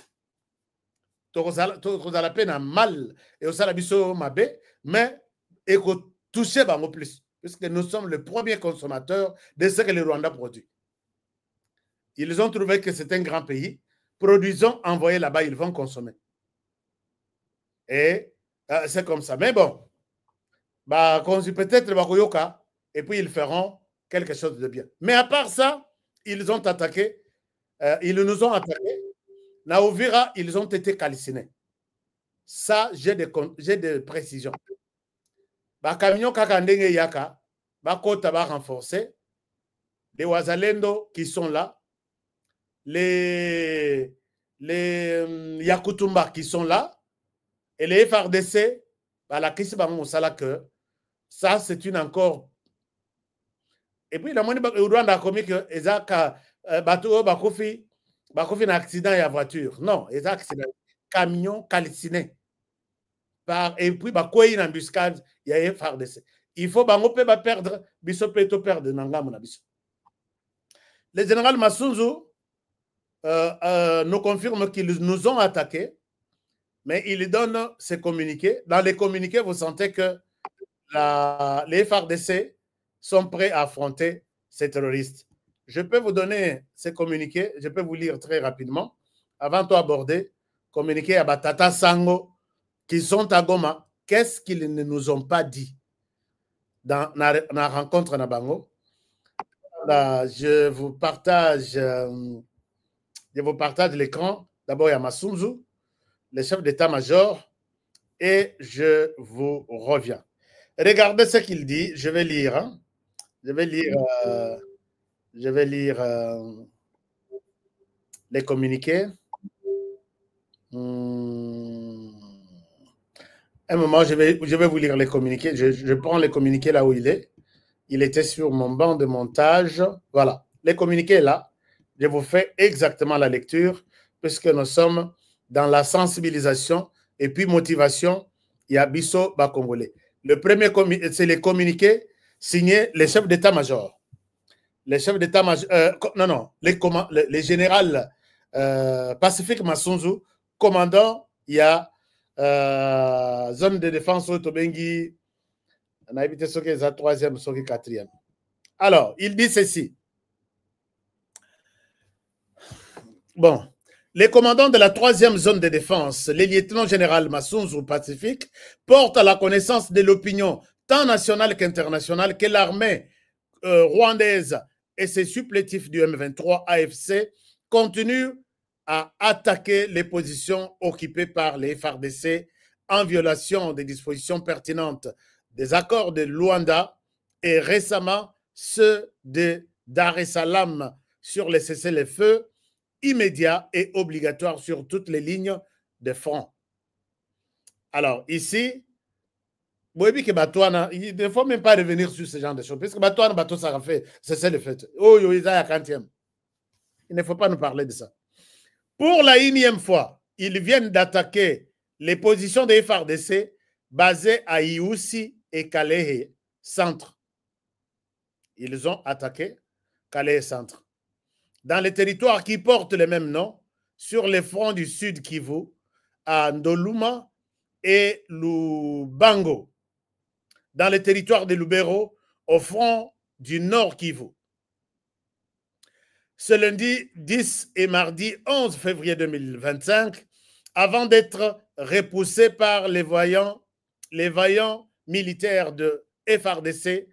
Speaker 10: Tous à la peine mal et au salabiso mabe, mais et que toucher bango plus, puisque nous sommes le premier consommateur de ce que le Rwanda produit. Ils ont trouvé que c'est un grand pays. Produisons, envoyez là-bas, ils vont consommer. Et c'est comme ça. Mais bon. Bah, peut-être Bakoyoka, et puis ils feront quelque chose de bien. Mais à part ça, ils ont attaqué, ils nous ont attaqué. Na Uvira, ils ont été calcinés. Ça, j'ai des précisions. Bah, camion kakandenge yaka, bah, kota va renforcer. Les Wazalendo qui sont là, les Yakutumba qui sont là, et les FRDC, bah, la crise va que ça, c'est une encore. Et puis, la monnaie de Rwanda a commis que Ezaka Bakofi un accident et la voiture. Non, Ezaka accident. Camion calciné. Et puis, Bakoui une embuscade, il y a un FARDC. Il faut perdre, Bissopeto perdre, le général Massunzu nous confirme qu'ils nous ont attaqués, mais il donne ses communiqués. Dans les communiqués, vous sentez que les FARDC sont prêts à affronter ces terroristes. Je peux vous donner ces communiqués, je peux vous lire très rapidement. Avant de aborder, communiqué à Batata Sango, qui sont à Goma. Qu'est-ce qu'ils ne nous ont pas dit dans la rencontre à Bango? Je vous partage l'écran. D'abord, il y a Massunzu, le chef d'état-major, et je vous reviens. Regardez ce qu'il dit. Je vais lire. Hein. Je vais lire les communiqués. Un moment, je vais vous lire les communiqués. Je prends les communiqués là où il est. Il était sur mon banc de montage. Voilà. Les communiqués là. Je vous fais exactement la lecture puisque nous sommes dans la sensibilisation et puis motivation. Il y a Bisso Bakongolais. Le premier, c'est les communiqués signés les chefs d'état-major. les chefs d'état-major, non, les générales Pacifique Massunzu, commandant, il y a zone de défense au Tobengi, on a évité ce qui est la troisième, ce qui est quatrième. Alors, il dit ceci. Bon, les commandants de la troisième zone de défense, les lieutenants général Massunzu Pacifique, portent à la connaissance de l'opinion tant nationale qu'internationale que l'armée rwandaise et ses supplétifs du M23 AFC continuent à attaquer les positions occupées par les FARDC en violation des dispositions pertinentes des accords de Luanda et récemment ceux de Dar es Salaam sur les cessez-le-feu immédiat et obligatoire sur toutes les lignes de front. Alors ici, il ne faut même pas revenir sur ce genre de choses, parce que Batouana, Batou, ça a fait, c'est le fait. Oh, il ne faut pas nous parler de ça. Pour la énième fois, ils viennent d'attaquer les positions des FARDC basées à Iusi et Kalehe Centre. Ils ont attaqué Kalehe Centre. Dans les territoires qui portent le même nom, sur les fronts du sud Kivu, à Ndoluma et Lubango. Dans les territoires de Lubero, au front du nord Kivu. Ce lundi 10 et mardi 11 février 2025, avant d'être repoussés par les vaillants militaires de FARDC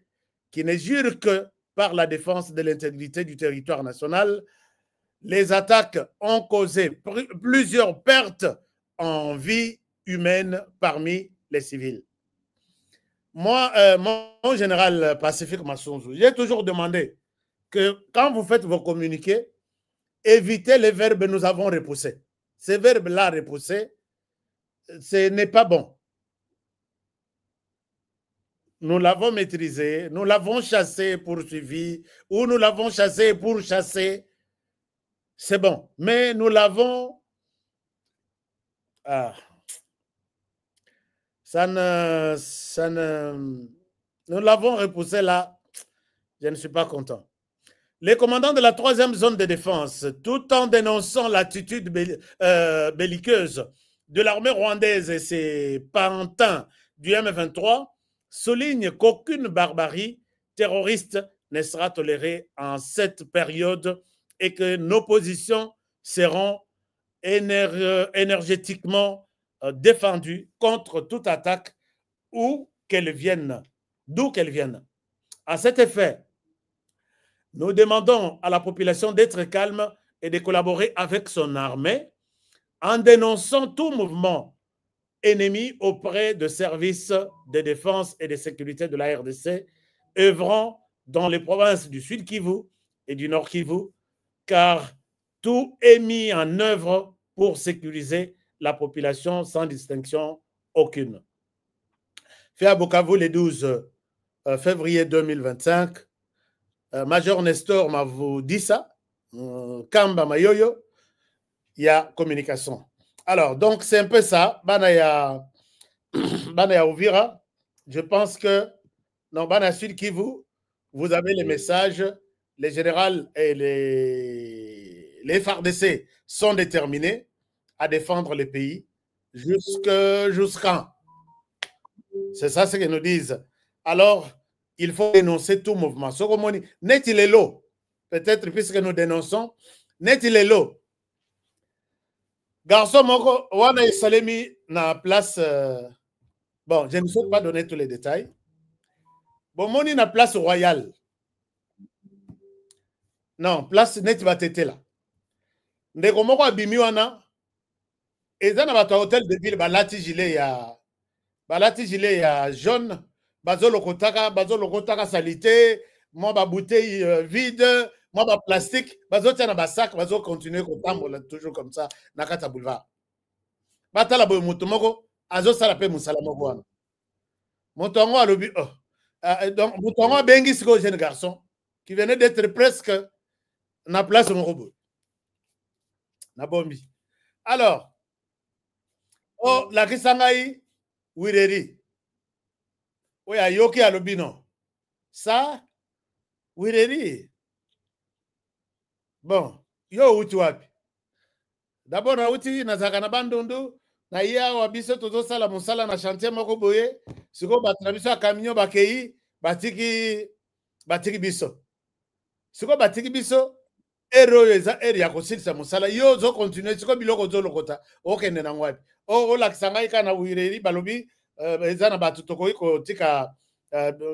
Speaker 10: qui ne jurent que par la défense de l'intégrité du territoire national, les attaques ont causé plusieurs pertes en vie humaine parmi les civils. Moi, mon général Pacifique Massunzu, j'ai toujours demandé que quand vous faites vos communiqués, évitez les verbes « nous avons repoussé ». Ces verbes-là repoussés, ce n'est pas bon. Nous l'avons maîtrisé, nous l'avons chassé, poursuivi, ou nous l'avons chassé pour chasser. C'est bon. Mais nous l'avons... Nous l'avons repoussé là. Je ne suis pas content. Les commandants de la troisième zone de défense, tout en dénonçant l'attitude belliqueuse de l'armée rwandaise et ses pantins du M23, soulignent qu'aucune barbarie terroriste ne sera tolérée en cette période et que nos positions seront énergétiquement défendues contre toute attaque d'où qu'elle vienne. À cet effet, nous demandons à la population d'être calme et de collaborer avec son armée en dénonçant tout mouvement ennemi auprès de services de défense et de sécurité de la RDC œuvrant dans les provinces du Sud Kivu et du Nord Kivu, car tout est mis en œuvre pour sécuriser la population sans distinction aucune. Fait à Bukavu le 12 février 2025, Major Nestor m'a dit ça, Kamba Mayoyo, il y a communication. Alors, donc, c'est un peu ça. Banaya Ouvira, je pense que dans Banaya Sud Kivu, vous avez les messages, les générales et les FARDC sont déterminés à défendre le pays jusqu'à. C'est ça ce qu'ils nous disent. Alors, il faut dénoncer tout mouvement. Ce qu'on dit, net il est l'eau. Peut-être puisque nous dénonçons, net il est l'eau. Garçon, moko, wana salemi na place. Bon, je ne souhaite pas donner tous les détails. Bon, moni na place royale. Non, place net va tété là. Ndeko moko abimi wana. Eza na bato hôtel de ville balati gilet ya jaune. Bazo lokotaka salité. Moi ba bouteille vide. Moi, ba plastique, bazo tia na ba sac, bazo continuer kotambola toujours comme ça na kata boulevard. Batala boy mutu moko azo sala pe musala moko wana. Mutongo alobi donc mutongo bengi siko jeune garçon qui venait d'être presque na place moko na bombi. Alors la kisangai wireri. Oya yoki alobi non. Ça wireri Bon, yo uti wapi? D'abord na uti nazaka na bandundu na ya wa biso tozo sala musala na chantier moko boye siko bato na biso ya camion bakei batiki biso. Siko batiki biso ero eza eri ya kosilisa musala yo zo continue siko biloko zo lokota okende na ngwapi. O lakisa ngai kana wireri balobi eza na bato tokoki kotika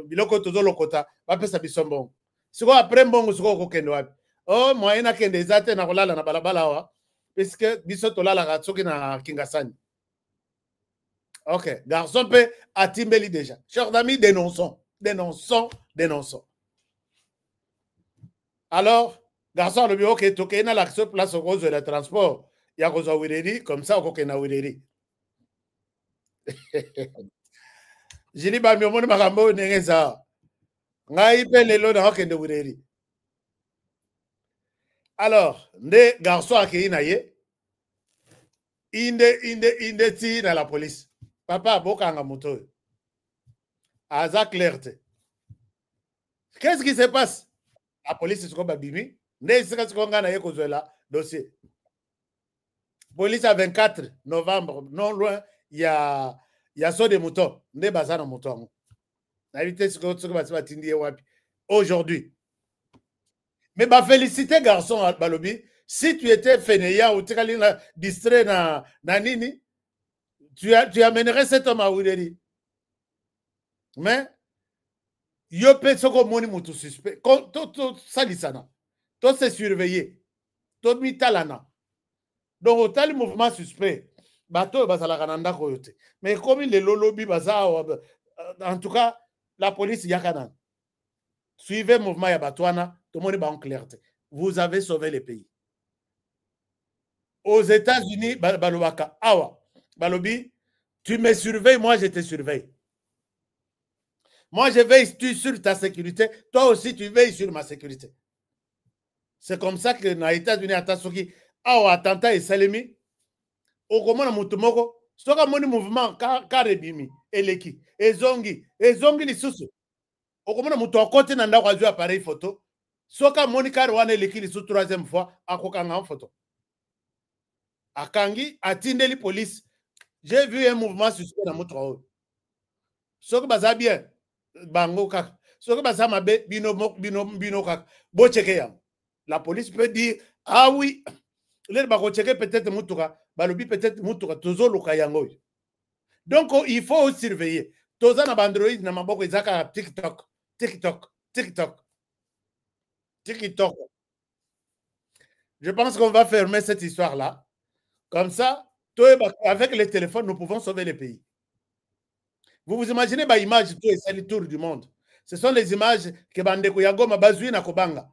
Speaker 10: biloko tozo lokota bapesa biso mbongo. Siko après mbongo siko kokende wapi. Oh, moyen akende eza te na kolala na balabala wa puisque biso tolalaka soki na Kingasani. Ok, garçon peut atimbeli déjà. Chers amis, dénonçons. Alors, garçon le bureau qui toke na l'action place au cause de le transport. Ya kozo wireri comme ça okoke na wireri. Jili ba mi omoni makambo nengeza. Ngai pe lelo na okende wireri. Alors, nde garçon akei na ye inde ti na la police. Papa bokanga moto. Aza clarté. Qu'est-ce qui se passe? La police est comme babimi. Nde sika sikonga na ye kozwela dossier. Police à 24 novembre, non loin, il y a saut de moutons. Nde bazana mouton. Na évité ce que batindi wapi. Aujourd'hui. Mais bah féliciter garçon Balobi, si tu étais fainéant ou tu étais distrait na nini, tu amènerais cet homme à Ouideri. Mais yo pe soko moni mutu suspect. To salisana. To se surveiller. To mitalana. Donc au tel mouvement suspect, bato bazala kananda koyote. Mais comme les lolobi baza en tout cas la police yakana. Suivez le mouvement Yabatouana, tout le monde est en clarté. Vous avez sauvé le pays. Aux États-Unis, Balobaka, Awa, Balobi, tu me surveilles, moi je te surveille. Moi je veille sur ta sécurité, toi aussi tu veilles sur ma sécurité. C'est comme ça que dans les États-Unis, Atasoki, Awa, Atanta et Salemi, au comment Moutumoko, Soka Moni mouvement, Karebimi, Eleki, Ezongi les sous. Okomona muto akote na ndako azwa appareil photo soka Monica wana lekili sous troisième fois akokanga en photo akangi atindeli police. J'ai vu un mouvement suspect na moto soka baza bien bango kaka soka baza mabe bino kaka bo checker ya la police peut dire ah oui les bako checker peut-être mutuka balobi peut-être mutuka tozoluka yango. Donc il faut surveiller toza na bandroid na maboko ezaka TikTok. Je pense qu'on va fermer cette histoire-là. Comme ça, avec les téléphones, nous pouvons sauver le pays. Vous vous imaginez les images c'est le tour du monde. Ce sont les images que Bandeko Yagoma Bazui na Kobanga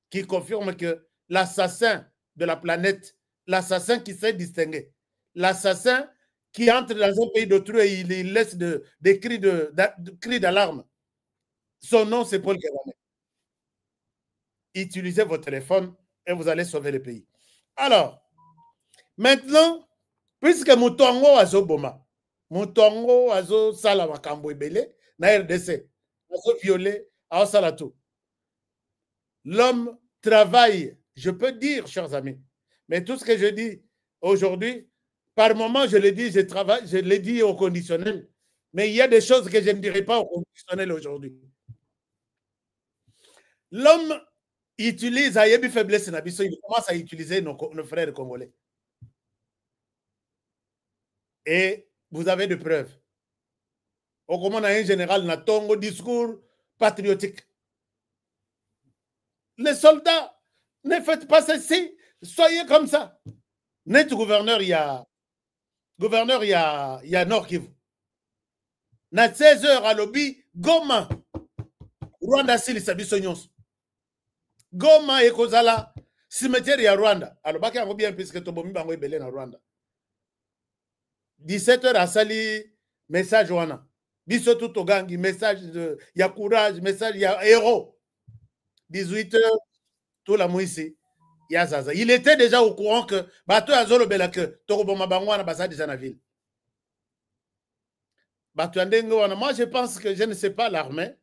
Speaker 10: qui confirment que l'assassin de la planète, l'assassin qui s'est distingué, l'assassin qui entre dans un pays d'autrui et il laisse des cris d'alarme. Son nom, c'est Paul Kagame. Utilisez votre téléphone et vous allez sauver le pays. Alors, maintenant, puisque Moutongo azo boma, Moutongo azo sala makambo ebele, na RDC, azo violé, azo sala tout. L'homme travaille, je peux dire, chers amis, mais tout ce que je dis aujourd'hui, par moment, je le dis, je travaille, je l'ai dit au conditionnel, mais il y a des choses que je ne dirai pas au conditionnel aujourd'hui. L'homme utilise à Yebi faiblesse Nabiso, il commence à utiliser nos frères congolais. Et vous avez des preuves. Au comment on a un général Natongo discours patriotique. Les soldats, ne faites pas ceci, soyez comme ça. Net gouverneur, il y a Nord Kivu. Na 16h à lobby, Goma. Rwanda Sili Sabiso Nyons. Goma et Kozala, cimetière ya Rwanda. Alors, baki yango bien puisque Tobomi bango ebele na Rwanda. 17h à Sali, message wana. Biso tout ogangi, message de ya courage, message ya héros. 18h, tout la mouissi. Ya Zaza. Il était déjà au courant que Bato Azolo Belake, Toroboma Bangwana Basa déjà na ville. Bato Andengo wana. Moi, je pense que je ne sais pas l'armée,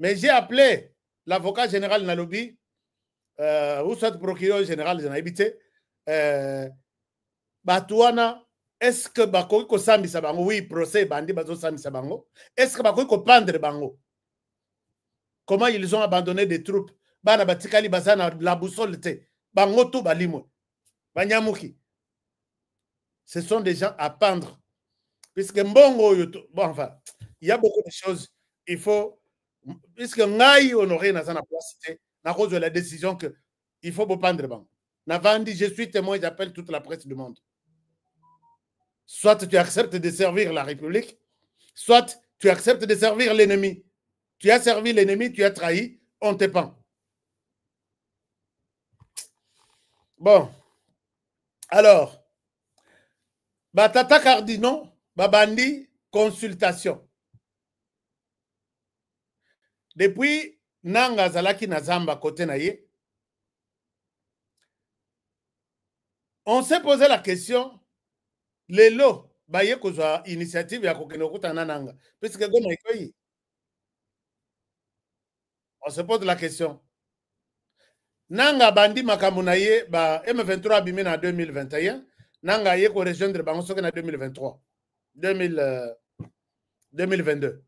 Speaker 10: mais j'ai appelé l'avocat général Nalobi. ou soit procureur général de habité Batouana, est-ce que bakoki ko sambisa bango? Oui, procès bandi bazo sambisa bango. Est-ce que bakoki ko pendre bango? Comment ils ont abandonné des troupes? Bana batikali bazana la boussole te. Bango tout balimwe. Banyamuki. Ce sont des gens à pendre. Puisque mbongo bon enfin, il y a beaucoup de choses. Il faut puisque ngai honoré na sana place na cause de la décision que il faut pendre bango. Navandi, je suis témoin, j'appelle toute la presse du monde. Soit tu acceptes de servir la République, soit tu acceptes de servir l'ennemi. Tu as servi l'ennemi, tu as trahi, on te pend. Bon. Alors, Batata Cardino, Babandi, consultation. Depuis Nanga Zalaki Nazamba côté naye, on s'est posé la question, les lots, baye kozwa initiative ya kokenokuta nananga, puisque goma ikoyi. On se pose la question. Nanga bandi makamunaye ba M23 bimé en 2021, Nanga ye ko rejoindre bango soki na 2023. 2022.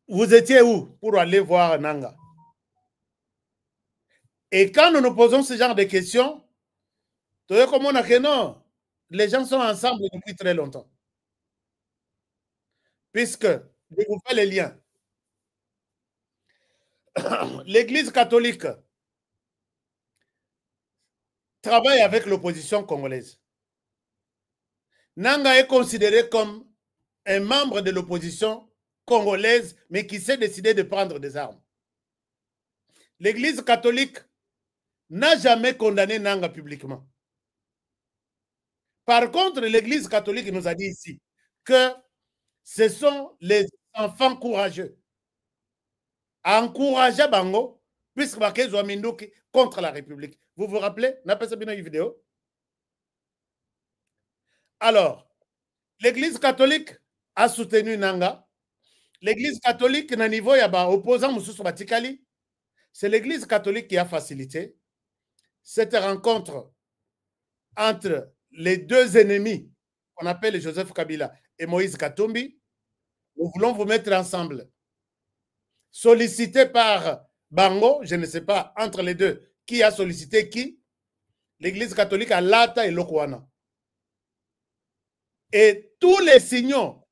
Speaker 10: Vous étiez où pour aller voir Nanga? Et quand nous nous posons ce genre de questions, tu vois comment on a que non, les gens sont ensemble depuis très longtemps. Puisque, je vous fais les liens. L'Église catholique travaille avec l'opposition congolaise. Nanga est considéré comme un membre de l'opposition congolaise, mais qui s'est décidé de prendre des armes. L'Église catholique n'a jamais condamné Nanga publiquement. Par contre, l'Église catholique nous a dit ici que ce sont les enfants courageux à encourager Bango, puisque Bakezo Aminduki contre la République. Vous vous rappelez? N'a pas bien une vidéo. Alors, l'Église catholique a soutenu Nanga. L'Église catholique, na niveau yaba opposant Moussou Batikali, c'est l'Église catholique qui a facilité cette rencontre entre les deux ennemis qu'on appelle Joseph Kabila et Moïse Katumbi. Nous voulons vous mettre ensemble. Sollicité par Bango, je ne sais pas, entre les deux, qui a sollicité qui? L'Église catholique à Lata et Lokwana. Et tous les signaux,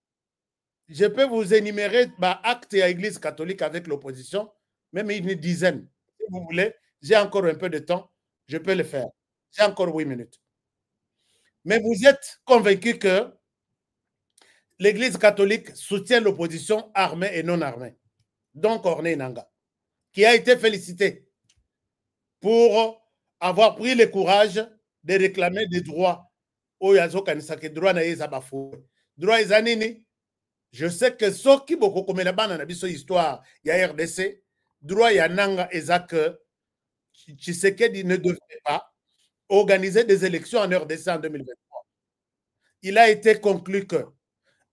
Speaker 10: je peux vous énumérer actes à l'Église catholique avec l'opposition, même une dizaine. Si vous voulez, j'ai encore un peu de temps, je peux le faire. J'ai encore 8 minutes. Mais vous êtes convaincus que l'Église catholique soutient l'opposition armée et non armée. Donc Corneille Nanga, qui a été félicité pour avoir pris le courage de réclamer des droits au Yazo Kanisake, droit na Yezabafou. Droit Ezanini, je sais que ceux qui beaucoup comme la bande na histoire, il y a RDC, droit ya Nanga Ezak, Tshisekedi ne devrait pas organiser des élections en RDC en 2023. Il a été conclu que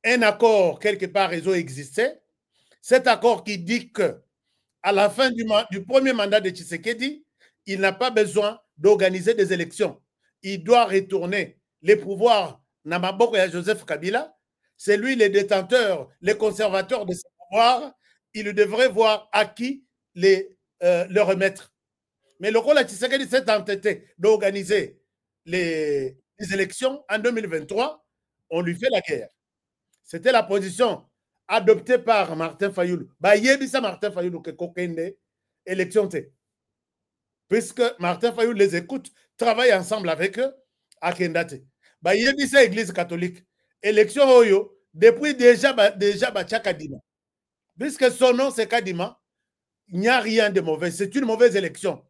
Speaker 10: un accord quelque part réseau existait. Cet accord qui dit que à la fin du premier mandat de Tshisekedi, il n'a pas besoin d'organiser des élections. Il doit retourner les pouvoirs Namaboko et Joseph Kabila. C'est lui le détenteur, le conservateur de ces pouvoirs. Il devrait voir à qui le remettre. Mais le rôle de Tshisekedi s'est entêté d'organiser les élections en 2023. On lui fait la guerre. C'était la position adopté par Martin Fayoulou. Yebisa Martin Fayoulou que kokende élection te. Puisque Martin Fayoulou les écoute, travaille ensemble avec eux à Kendate. Yebisa Église catholique. Élection Oyo, depuis déjà Kadima. Puisque son nom c'est Kadima, il n'y a rien de mauvais. C'est une mauvaise élection.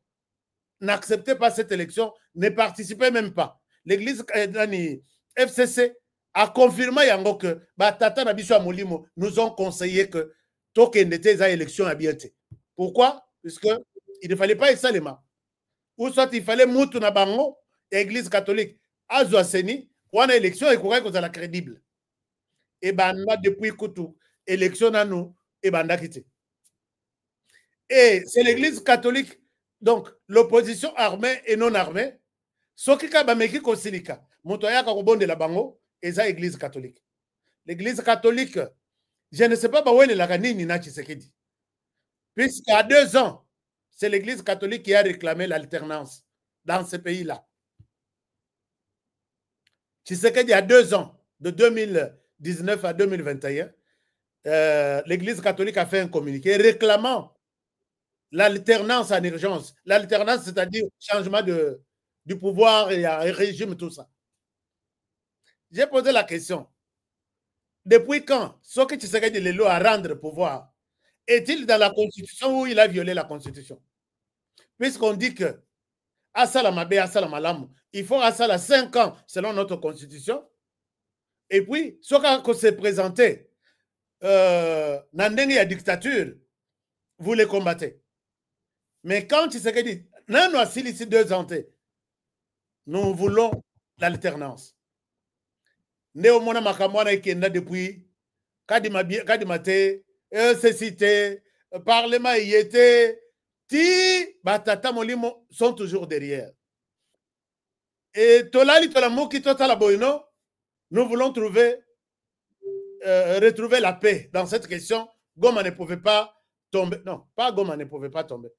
Speaker 10: N'acceptez pas cette élection, ne participez même pas. L'église FCC a confirmé yango que Tata Nabiswa Molimo nous ont conseillé que token était à élection à bientôt. Pourquoi? Puisque il ne fallait pas Salema. Ou soit il fallait Moutou Nabango, église catholique, Azoaseni, ou en élection et courir la crédible. Et banda depuis Koutou, élection à nous, et banda quitté. Et c'est l'église catholique Donc, l'opposition armée et non armée, ce qui est bameki kosilika, motoyaka kobonde la bango, et ça église catholique. L'église catholique, je ne sais pas où est la canine na Tshisekedi. Puisqu'à 2 ans, c'est l'église catholique qui a réclamé l'alternance dans ce pays-là. Tshisekedi, à 2 ans, de 2019 à 2021, l'église catholique a fait un communiqué réclamant l'alternance en urgence. L'alternance, c'est-à-dire changement du pouvoir et un régime, tout ça. J'ai posé la question. Depuis quand ce que Tshisekedi Lelo à rendre pouvoir est-il dans la Constitution ou il a violé la Constitution? Puisqu'on dit que Asala Mabe, Asala Malam, il faut Asala 5 ans selon notre Constitution. Et puis, ce qui s'est présenté dans la dictature, vous les combattez. Mais quand Tshisekedi, nous avons ici 2 ans, nous voulons l'alternance. Néomona Makamwana Ikenda depuis Kadimate, cité, Parlement y était, Batata Molimo sont toujours derrière. Et Tolali Tolamuki Totala Boino, nous voulons retrouver la paix dans cette question. Goma ne pouvait pas tomber. Non, pas Goma ne pouvait pas tomber.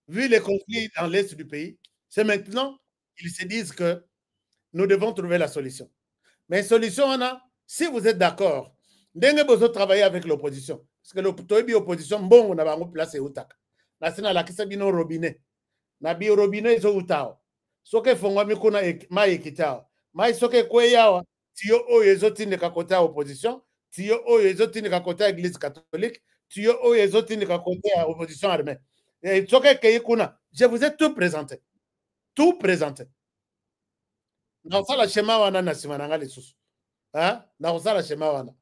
Speaker 10: Vu les conflits dans l'est du pays, c'est maintenant qu'ils se disent que nous devons trouver la solution. Mais solution, on a, si vous êtes d'accord, vous avez besoin de travailler avec l'opposition. Parce que l'opposition, bon, on a une place et outak. Na sina la kisa bino robinet. Na bi robinet zo utao. Soke fongwa mikuna ma ekitao. Ma soke kwe yawa. Tiyo o yezoti ne kakota opposition. Tiyo o yezoti ne kakota église catholique. Tiyo o yezoti ne kakota opposition armée. Et soke keye kuna. Je vous ai tout présenté. Tout présenté. Dans ça, la schéma wana na simananga les sous. Hein? Dans ça, la schéma wana.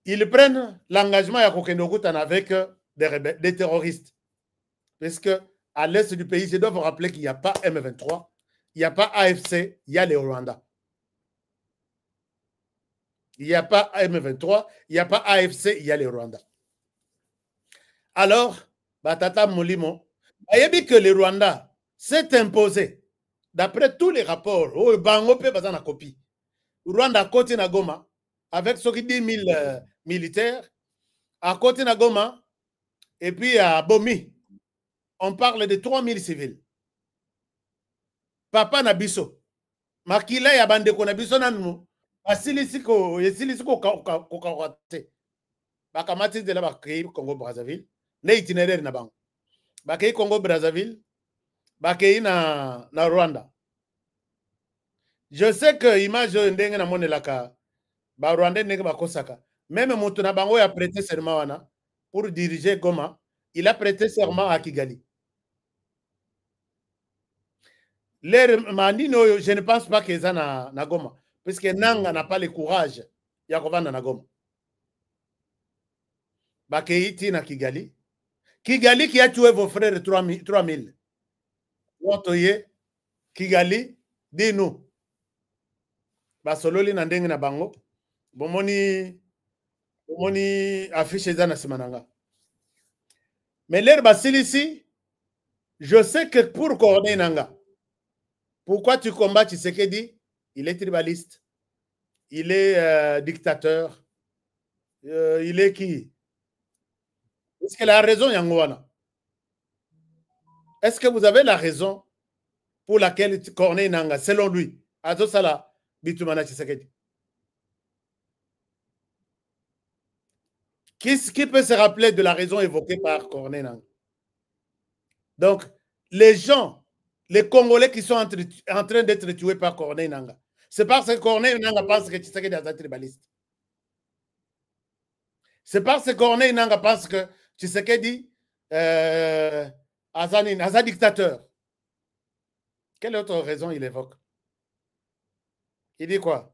Speaker 10: Ils prennent l'engagement à Kokendokutan avec des terroristes. Parce que à l'est du pays, je dois vous rappeler qu'il n'y a pas M23, il n'y a pas AFC, il y a les Rwandais. Il n'y a pas M23, il n'y a pas AFC, il y a les Rwandais. Alors, Batata Molimo, il y a dit que les Rwandais s'est imposé, d'après tous les rapports, au Bango peut pas en copie. Rwanda côté Nagoma, avec ce qui dit 1000 militaires, à côté Nagoma, et puis à Bomi, on parle de 3000 civils. Papa Nabiso, Makila ya bande ko Nabiso nanu, asilisiko, yesilisiko kokawate. Bakamati de la bakei Congo Brazzaville, ne itinéraire na bango. Bakei Congo Brazzaville, bakei na Rwanda. Je sais que image ndenge na monelaka ba Rwanda ndenge bakosaka. Même Moutuna Bango a prêté serment pour diriger Goma. Il a prêté serment à Kigali. Je ne pense pas qu'ils sont na Goma. Parce que Nanga n'a pas le courage. Yakovana na Goma. Bakeiti na Kigali. Kigali qui a tué vos frères 3000. Wotoye. Kigali. Dis-nous. Basololi na ndenge na bango. Bomoni affiche dans la Simananga. Mais l'air Basile ici, je sais que pour Corneille Nanga, pourquoi tu combats Tshisekedi? Il est tribaliste, il est dictateur, il est qui? Est-ce qu'elle a raison, Yangouana? Est-ce que vous avez la raison pour laquelle Corneille Nanga, selon lui, a tout ça là, Bitumana Tshisekedi? Qui peut se rappeler de la raison évoquée par Corneille Nangaa? Donc, les gens, les Congolais qui sont en train d'être tués par Corneille Nangaa, c'est parce que Corneille Nangaa pense que Tshisekedi est un tribaliste. C'est parce que Corneille Nangaa pense que Tshisekedi est un dictateur. Quelle autre raison il évoque? Il dit quoi?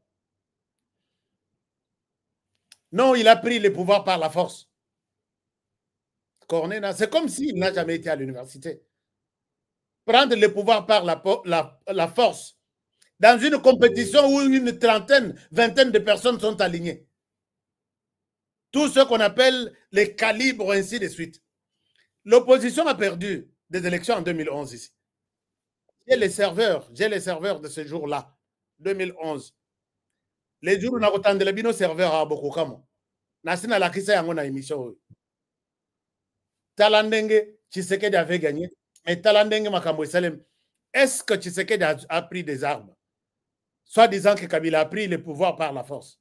Speaker 10: Non, il a pris le pouvoir par la force. Corneille, c'est comme s'il n'a jamais été à l'université. Prendre le pouvoir par la force dans une compétition où une trentaine, vingtaine de personnes sont alignées. Tout ce qu'on appelle les calibres, ainsi de suite. L'opposition a perdu des élections en 2011 ici. J'ai les serveurs de ce jour-là, 2011. Les jours où on a autant de les serveurs à beaucoup comme Nasina la kisa yango na émission. Talandenge Tshisekedi avait gagné, mais Talandenge Makambo Salem, est-ce que Tshisekedi a pris des armes? Soit disant que Kabila a pris le pouvoir par la force.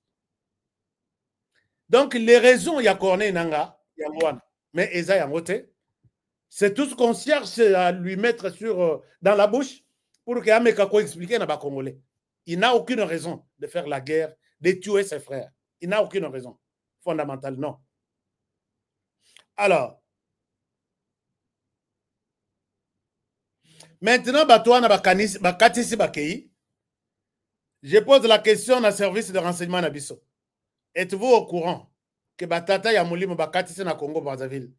Speaker 10: Donc les raisons, il y a Corneille Nanga, mais Eza Yangote, c'est tout ce qu'on cherche à lui mettre dans la bouche pour qu'il Amekako explique à les Congolais. Il n'a aucune raison de faire la guerre, de tuer ses frères. Il n'a aucune raison fondamentale, non. Alors, maintenant, je pose la question au service de renseignement Nabiso. Êtes-vous au courant que Batata Yamoulim Bakatisi na Congo Brazzaville?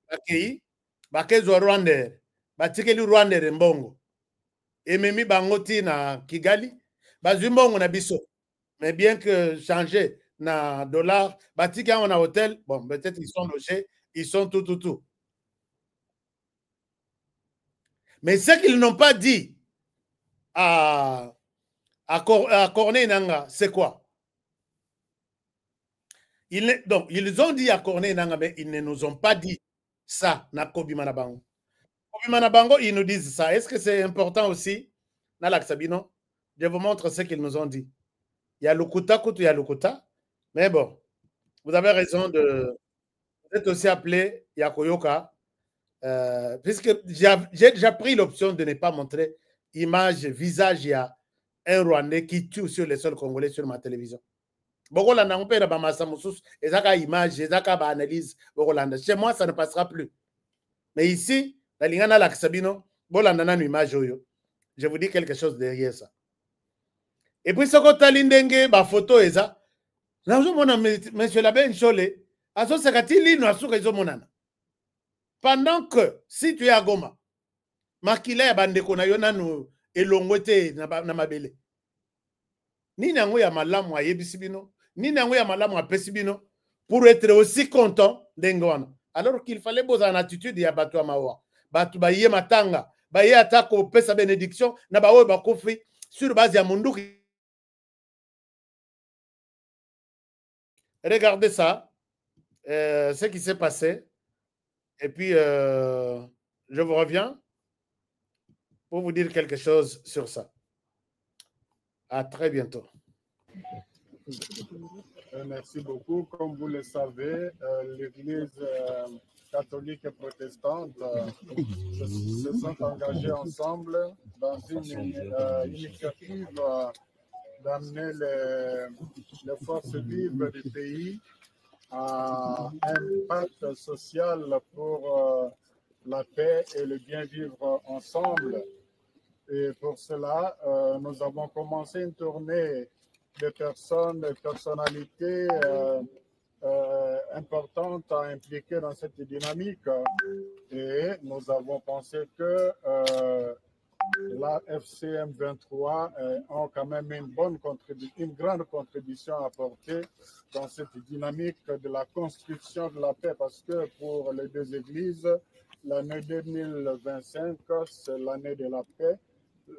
Speaker 10: Bakei, Bakezo Rwanda, Batikeli Rwanda Mbongo. Ememi Bangoti na Kigali, Bazumbongo na Biso. Mais bien que changer na dollar, Batika on a hôtel, bon, peut-être ils sont logés, ils sont tout. Mais ce qu'ils n'ont pas dit à Corneille Nanga, c'est quoi? Donc, ils ont dit à Corneille Nanga, mais ils ne nous ont pas dit ça, na Kobi Manabango. Kobi Manabango, ils nous disent ça. Est-ce que c'est important aussi? Nalak Sabino, je vous montre ce qu'ils nous ont dit. Il y a Lukuta, Kutu, il y a Lukuta. Mais bon, vous avez raison de... Vous êtes aussi appelé Yakoyoka. Puisque j'ai déjà pris l'option de ne pas montrer image, visage, il y a un Rwandais qui tue sur les sols congolais sur ma télévision. Bokolanda, on peut y avoir image, analyse. Chez moi, ça ne passera plus. Mais ici, la Lingana Laksabino, je vous dis quelque chose derrière ça. Et puis, ce que tu as l'indenge, ma photo est ça. Monsieur l'abbé Nchole, pendant que si tu es à Goma, makila ya bandeko na yo nanu elongwete na mabele. Ni nango ya malamu ayebisi bino, ni nango ya malamu apesi bino pour être aussi content d'engwana. Alors qu'il fallait poser une attitude ya batu ya mawa. Batu baye matanga, baye atako pesa bénédiction na bawe bakofi sur base ya munduki. Regardez ça, ce qui s'est passé. Et puis, je vous reviens pour vous dire quelque chose sur ça. À très bientôt.
Speaker 12: Merci beaucoup. Comme vous le savez, l'Église catholique et protestante se sont engagés ensemble dans une initiative d'amener les forces vives du pays à un pacte social pour la paix et le bien vivre ensemble. Et pour cela, nous avons commencé une tournée de personnes, de personnalités importantes à impliquer dans cette dynamique. Et nous avons pensé que la FCM 23 ont quand même une grande contribution à apporter dans cette dynamique de la construction de la paix, parce que pour les deux églises, l'année 2025, c'est l'année de la paix.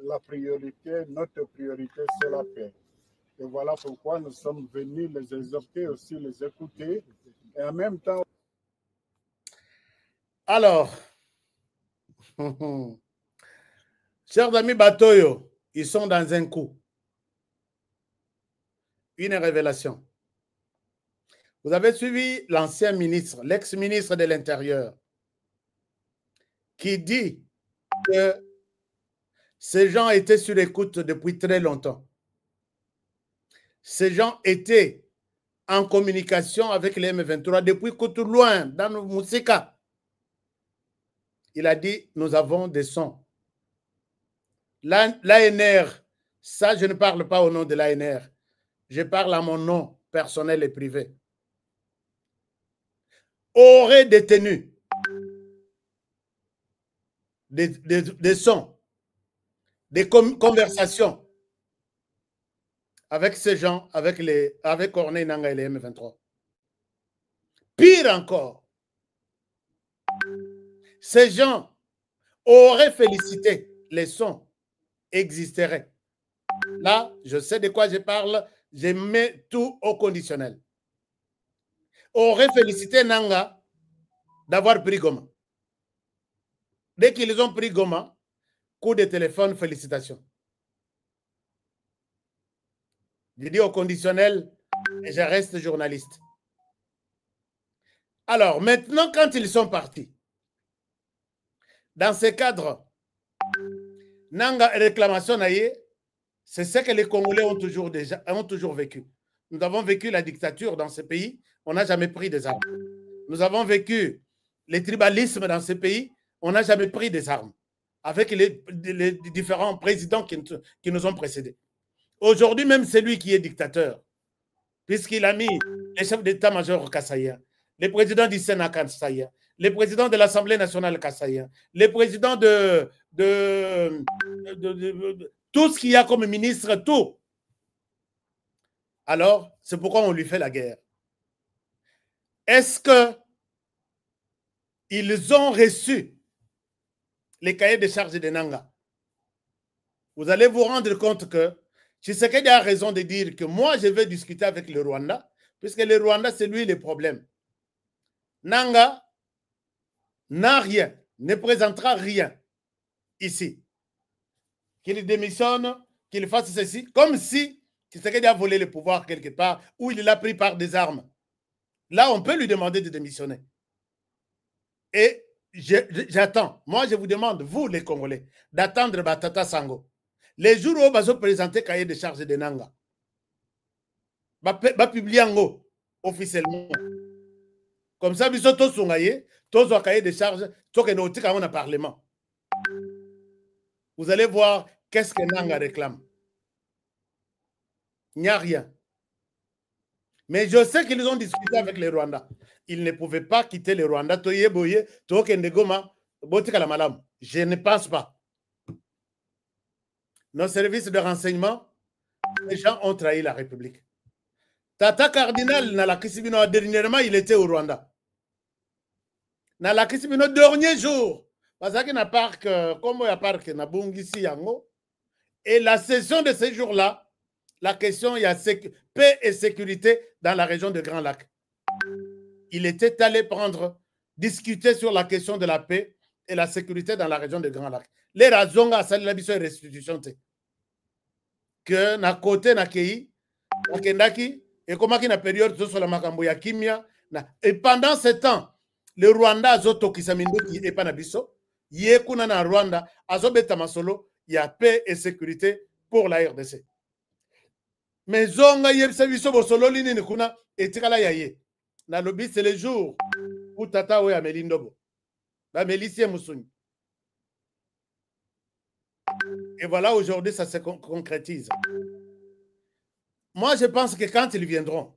Speaker 12: La priorité, notre priorité, c'est la paix. Et voilà pourquoi nous sommes venus les exhorter, aussi les écouter, et en même temps...
Speaker 10: Alors, chers amis Batoyo, ils sont dans un coup. Une révélation. Vous avez suivi l'ancien ministre, l'ex-ministre de l'Intérieur, qui dit que ces gens étaient sur écoute depuis très longtemps. Ces gens étaient en communication avec les M23 depuis tout loin, dans nos Moussika. Il a dit, nous avons des sons. L'ANR, ça je ne parle pas au nom de l'ANR, je parle à mon nom personnel et privé, aurait détenu des sons, des conversations avec ces gens, avec Corneille Nanga et les M23. Pire encore, ces gens auraient félicité, les sons existeraient. Là, je sais de quoi je parle, je mets tout au conditionnel. Auraient félicité Nanga d'avoir pris Goma. Dès qu'ils ont pris Goma, coup de téléphone, félicitations. Je dis au conditionnel et je reste journaliste. Alors, maintenant, quand ils sont partis, dans ce cadre, Nanga réclamation naïe, c'est ce que les Congolais ont toujours vécu. Nous avons vécu la dictature dans ce pays, on n'a jamais pris des armes. Nous avons vécu le tribalisme dans ce pays, on n'a jamais pris des armes, avec les différents présidents qui nous ont précédés. Aujourd'hui, même celui qui est dictateur, puisqu'il a mis les chefs d'état-major Kassaya, le président du Sénat Kassaya, le président de l'Assemblée nationale Kassaya, le président de tout ce qu'il y a comme ministre, tout. Alors, c'est pourquoi on lui fait la guerre. Est-ce qu'ils ont reçu les cahiers de charges de Nanga? Vous allez vous rendre compte que Tshisekedi a raison de dire que moi, je vais discuter avec le Rwanda, puisque le Rwanda, c'est lui le problème. Nanga n'a rien, ne présentera rien ici. Qu'il démissionne, qu'il fasse ceci, comme si Tshisekedi a volé le pouvoir quelque part, ou il l'a pris par des armes. Là, on peut lui demander de démissionner. Et j'attends. Moi, je vous demande, vous les Congolais, d'attendre Batata Sango. Les jours où vous présenter cahier de charges de Nanga, va publier en haut, officiellement. Comme ça, vous avez tous cahier de charges, tous les notices dans le Parlement. Vous allez voir qu'est-ce que Nanga réclame. Il n'y a rien. Mais je sais qu'ils ont discuté avec les Rwandais. Ils ne pouvaient pas quitter les Rwandais. Je ne pense pas. Nos services de renseignement, les gens ont trahi la République. Tata Cardinal, dernièrement, il était au Rwanda. Dans la Kisibino, dernier jour, parce qu'il y a un parc, comme il y a un parc, et la session de ce jour-là, la question, il y a paix et sécurité dans la région de Grand Lac. Il était allé discuter sur la question de la paix et la sécurité dans la région de Grand Lac. Les raisons à ça, la restitution, que na côté na kei, na kendaki, et comment qu'il y a une période sur la makambo ya kimia, et pendant ce temps, le Rwanda azoto kisamindu qui est pas na biso, yekuna na Rwanda azobeta masolo, il y a paix et sécurité pour la RDC. Mais zonga yebisa biso bosolo lini kuna etikala yaye. Na lobi c'est le jour où tata we amelindobo. La Mélicie Moussuni. Et voilà, aujourd'hui, ça se concrétise. Moi, je pense que quand ils viendront,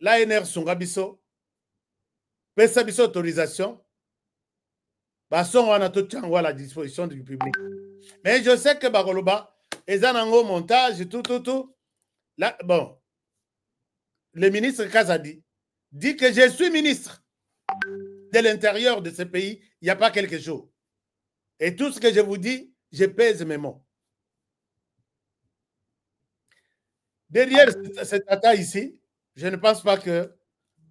Speaker 10: l'ANR Sungabiso, Pesabiso autorisation, on a tout à la disposition du public. Mais je sais que Bagoloba, ils ont un montage, tout. Là, bon, le ministre Kazadi dit que je suis ministre de l'intérieur de ce pays il n'y a pas quelques jours. Et tout ce que je vous dis, je pèse mes mots. Derrière cette attaque ici, je ne pense pas que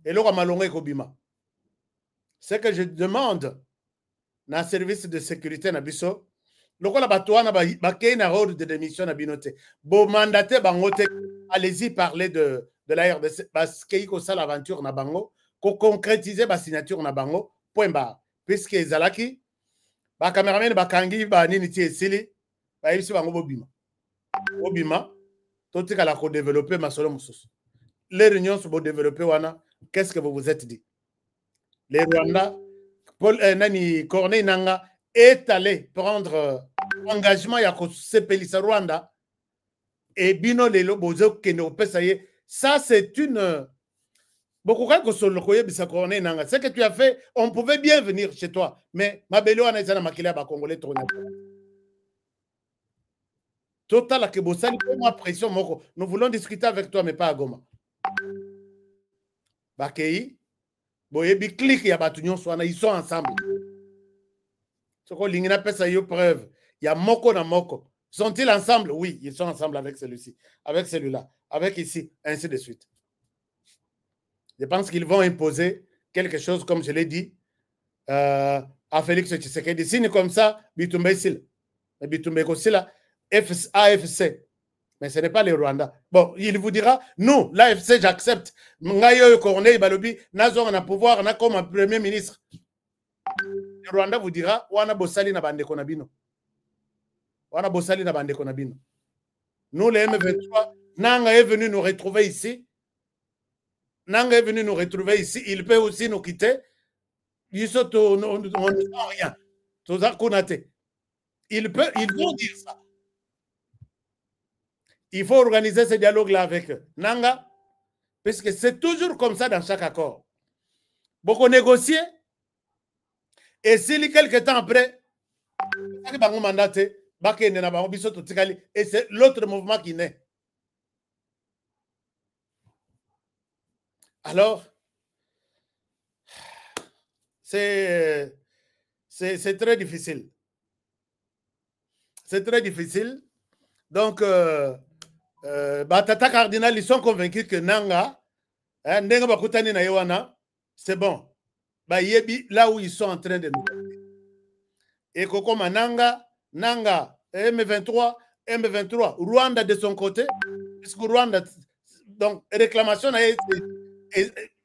Speaker 10: Elora Malongé Kobima. Ce que je demande dans le service de sécurité Nabiso, lokola batouana bakei na rôle de démission na binote. Bo mandaté bangote, allez-y parler de la RDC parce qu'il y a l'aventure na bango, ko concrétiser ba signature na bango, point barre. Puisque ezalaki ba cameraman bakangi ba nini ti esili, ba yebisi bango bobima. Bobima, totika la ko développer masolo mususu. Les réunions sont développées wana, qu'est-ce que vous vous êtes dit? Les Rwandais, Paul Nani Corneille Nanga est allé prendre engagement ya ko sepelisa Rwanda et bino lelo bozo keno pesaye. Ça c'est une ce que tu as fait, on pouvait bien venir chez toi, mais ma belle on est makila ba congolais tourner. Total que bosali pour moi pression moko. Nous voulons discuter avec toi mais pas à Goma. Bakei boyebi clique ya batunyon swana ils sont ensemble. Ce qu'on lingina peut ça y preuve. Il y a Moko na Moko. Sont-ils ensemble? Oui, ils sont ensemble avec celui-ci, avec celui-là, avec ici, ainsi de suite. Je pense qu'ils vont imposer quelque chose, comme je l'ai dit, à Félix Tshisekedi. Signe comme ça, Bitumbe Sil. Mais Bitumbe Kosila, AFC. Mais ce n'est pas le Rwanda. Bon, il vous dira, nous, l'AFC, j'accepte. Ngayo Corneille Balobi, Nazon a pouvoir, na comme un premier ministre. Le Rwanda vous dira, Wana Bossali na bande konabino. Wana Bossali na bande konabino. Nous, les M23, Nanga est venu nous retrouver ici. Nanga est venu nous retrouver ici. Il peut aussi nous quitter. On ne sent rien. Ils vont dire ça. Il faut organiser ce dialogue-là avec eux. Nanga, parce que c'est toujours comme ça dans chaque accord. Beaucoup négocier. Et si quelques temps après, et c'est l'autre mouvement qui naît. Alors, c'est très difficile. C'est très difficile. Donc, Tata Cardinal, ils sont convaincus que Nanga, c'est bon. Là où ils sont en train de nous. Et Kokoma Nanga, M23, Rwanda de son côté, puisque Rwanda, donc, réclamation,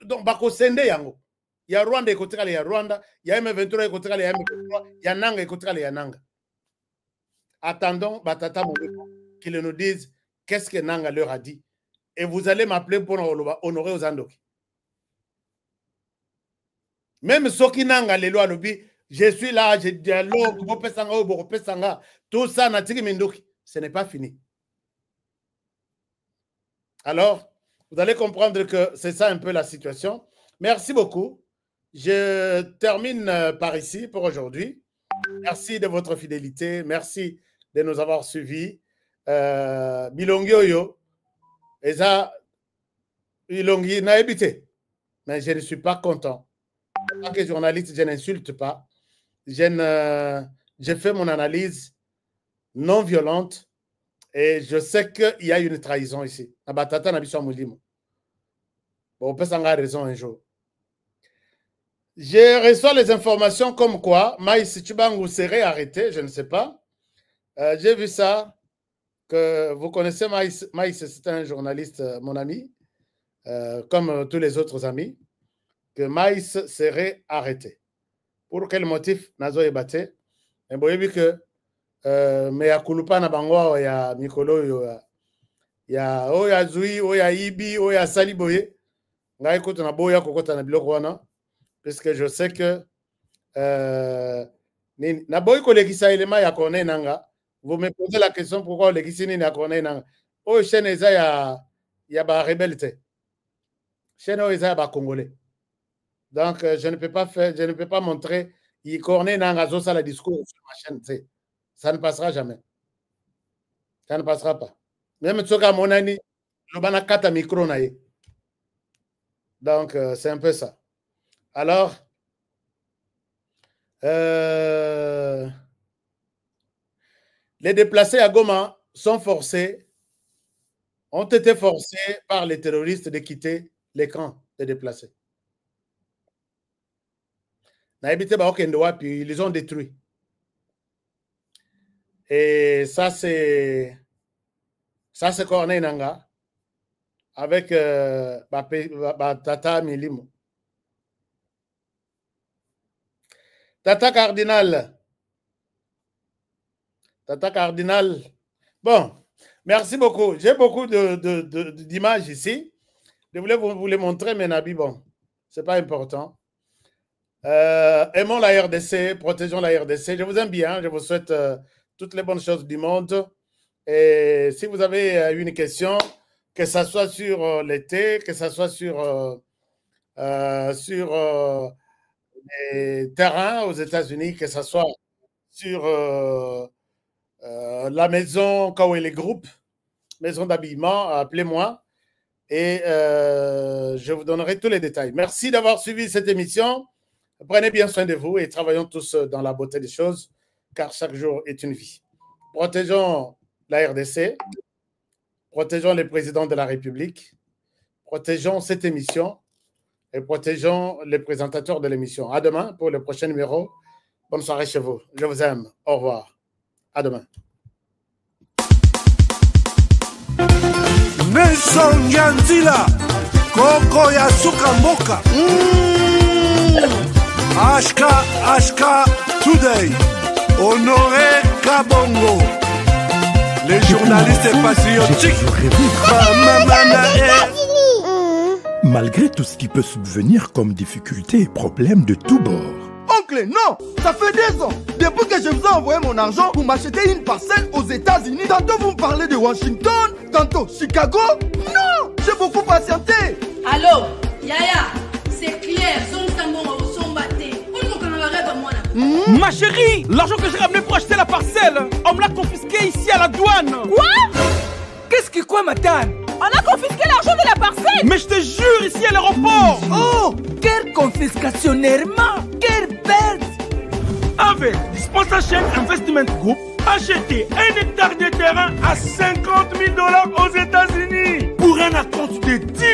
Speaker 10: donc, Bakosende Yango. Il y a Rwanda et il y a Rwanda, il y a M23 et il y a M23, il y a Nanga et il y a Nanga. Attendons Batata Mouliko qu'ils nous disent qu'est-ce que Nanga leur a dit. Et vous allez m'appeler pour honorer aux Andoki. Même Soki Nanga, les lois, je suis là, je dialogue, tout ça, ce n'est pas fini. Alors, vous allez comprendre que c'est ça un peu la situation. Merci beaucoup. Je termine par ici pour aujourd'hui. Merci de votre fidélité. Merci de nous avoir suivis. Bilongioyo, Eza, Bilongi n'a habité. Mais je ne suis pas content. En tant que journaliste, je n'insulte pas. Je fais mon analyse non violente et je sais qu'il y a une trahison ici. Abatata Nabiso Moulimo. Bon, on peut s'en avoir raison un jour. Je reçois les informations comme quoi Maïs Tchibangu serait arrêté, je ne sais pas. J'ai vu ça, que vous connaissez Maïs. Maïs, c'est un journaliste, mon ami, comme tous les autres amis, que Maïs serait arrêté. Pour quel motif? Nazo ebate. Mais vous voyez que mais ya kulupa na bango ya mikolo ya oya zui oya ibi oya saliboye ngai koto na boya kokota na biloko wana parce que je sais que na boy kolekisa elema ya Corneille Nanga. Vous me posez la question pourquoi lekisi nini ya Corneille Nanga. O chaîne eza ya ba rebelle. Chaîne eza ya ba congolais. Donc je ne peux pas montrer Corneille Nanga zo ça le discours sur ma chaîne. Ça ne passera jamais. Ça ne passera pas. Même Tsoka Monani, le bana kata micro na ye. Donc, c'est un peu ça. Alors, les déplacés à Goma ont été forcés par les terroristes de quitter les camps des déplacés. Puis ils les ont détruits. Et ça, c'est Corneille Nanga avec Tata Milimo. Tata Cardinal. Bon, merci beaucoup. J'ai beaucoup d'images ici. Je voulais vous les montrer, mais Nabi, bon, ce n'est pas important. Aimons la RDC, protégeons la RDC. Je vous aime bien, je vous souhaite toutes les bonnes choses du monde. Et si vous avez une question, que ce soit sur l'été, que ce soit sur les terrains aux États-Unis, que ce soit sur la maison, quand les groupes, maison d'habillement, appelez-moi et je vous donnerai tous les détails. Merci d'avoir suivi cette émission. Prenez bien soin de vous et travaillons tous dans la beauté des choses. car chaque jour est une vie. Protégeons la RDC, protégeons les présidents de la République, protégeons cette émission et protégeons les présentateurs de l'émission. À demain pour le prochain numéro. Bonne soirée chez vous. Je vous aime. Au revoir. À demain.
Speaker 1: Nelson Nyanzila, Koko Yasuka Mboka. Ashka Today, Honoré Kabongo, les journalistes patriotiques.
Speaker 4: Malgré tout ce qui peut subvenir comme difficultés et problèmes de tous bords.
Speaker 6: Oncle, non, ça fait 2 ans. Depuis que je vous ai envoyé mon argent pour m'acheter une parcelle aux États-Unis, tantôt vous me parlez de Washington, tantôt Chicago. Non, j'ai beaucoup patienté.
Speaker 7: Allô, Yaya, c'est clair,
Speaker 9: Ma chérie, l'argent que j'ai ramené pour acheter la parcelle, on me l'a confisqué ici à la douane.
Speaker 13: Quoi? Qu'est-ce que quoi, madame? On a confisqué l'argent de la parcelle.
Speaker 9: Mais je te jure, ici à l'aéroport.
Speaker 13: Oh, quelle confiscationnairement, quelle perte.
Speaker 8: Avec Dispensation Investment Group, achetez 1 hectare de terrain à 50 000 $ aux États-Unis pour un acompte de 10%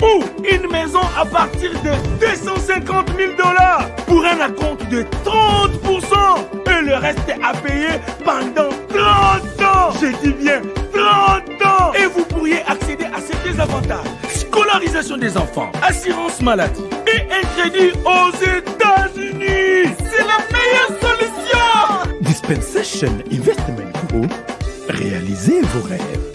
Speaker 8: ou une maison à partir de 250 000 $ pour un acompte de 30% et le reste à payer pendant 30 ans. Je dis bien 30 ans. Et vous pourriez accéder à ces désavantages: scolarisation des enfants, assurance maladie et un crédit aux États-Unis. C'est la meilleure solution.
Speaker 4: Dispensation Investment Group, réalisez vos rêves.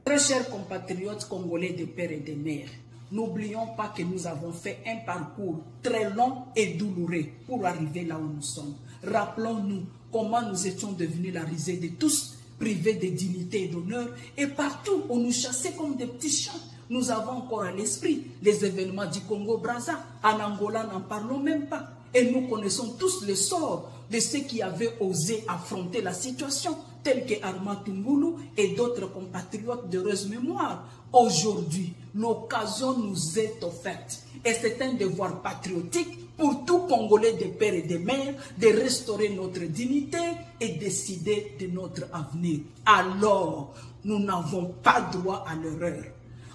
Speaker 14: Très chers compatriotes congolais de père et de mère, n'oublions pas que nous avons fait un parcours très long et douloureux pour arriver là où nous sommes. Rappelons-nous comment nous étions devenus la risée de tous, privés de dignité et d'honneur, et partout on nous chassait comme des petits chats. Nous avons encore à l'esprit les événements du Congo-Brazza. En Angola, n'en parlons même pas. Et nous connaissons tous le sort de ceux qui avaient osé affronter la situation, tels que Armand Tungulu et d'autres compatriotes d'heureuse mémoire. Aujourd'hui, l'occasion nous est offerte. Et c'est un devoir patriotique pour tout Congolais de père et de mère de restaurer notre dignité et décider de notre avenir. Alors, nous n'avons pas droit à l'erreur.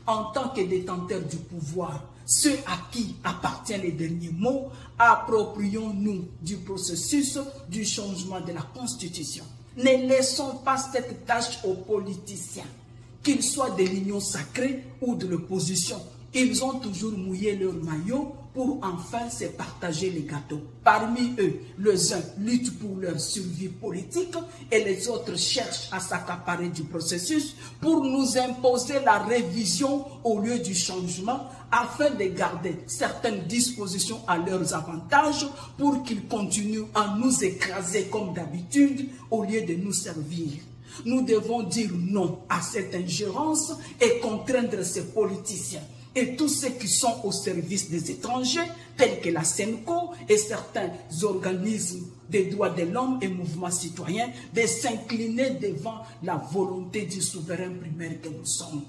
Speaker 14: En tant que détenteurs du pouvoir, ceux à qui appartient les derniers mots, approprions-nous du processus du changement de la Constitution. Ne laissons pas cette tâche aux politiciens, qu'ils soient de l'union sacrée ou de l'opposition. Ils ont toujours mouillé leur maillot pour enfin se partager les gâteaux. Parmi eux, les uns luttent pour leur survie politique et les autres cherchent à s'accaparer du processus pour nous imposer la révision au lieu du changement afin de garder certaines dispositions à leurs avantages pour qu'ils continuent à nous écraser comme d'habitude au lieu de nous servir. Nous devons dire non à cette ingérence et contraindre ces politiciens et tous ceux qui sont au service des étrangers, tels que la SENCO et certains organismes des droits de l'homme et mouvements citoyens, de s'incliner devant la volonté du souverain primaire que nous sommes.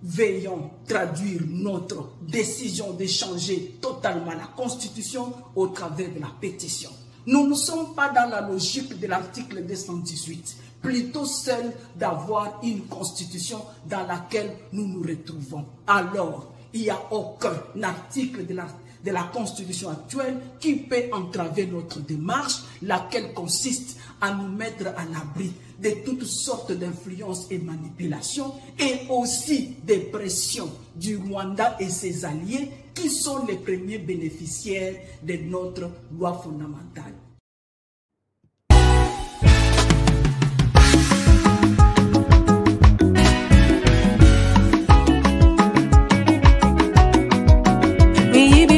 Speaker 14: Veillons traduire notre décision de changer totalement la Constitution au travers de la pétition. Nous ne sommes pas dans la logique de l'article 218, plutôt celle d'avoir une constitution dans laquelle nous nous retrouvons. Alors, il n'y a aucun article de la constitution actuelle qui peut entraver notre démarche, laquelle consiste à nous mettre à l'abri de toutes sortes d'influences et manipulations, et aussi des pressions du Rwanda et ses alliés, qui sont les premiers bénéficiaires de notre loi fondamentale.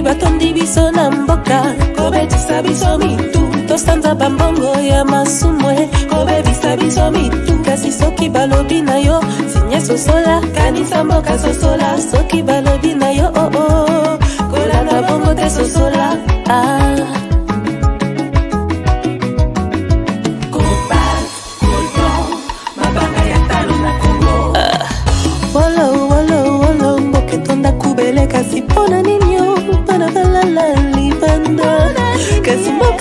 Speaker 15: Batondi biso na mboka kobetisa biso mitu tosanza bambongo ya masumwe kobebisa biso mitu kasi soki balobi na yo sinye sosola kanisa mboka sosola soki balobi na yo oh oh kolanda bongo te sosola Copa, Colton, mabanga ya talo na Congo Wolo, wolo, wolo, mboke tonda kubele kasi pona ninyo la libanda kasi mboka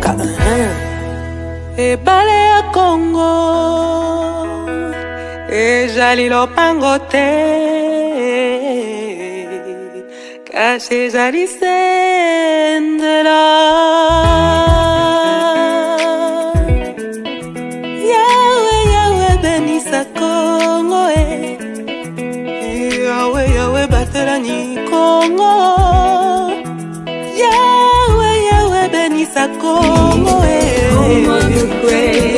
Speaker 15: mboka ebale ya Congo ezali lopango te kasi ezali sendela Yawe Yawe benisa Congo Yawe Yawe batelani Congo Yawe Yawe benisa Congo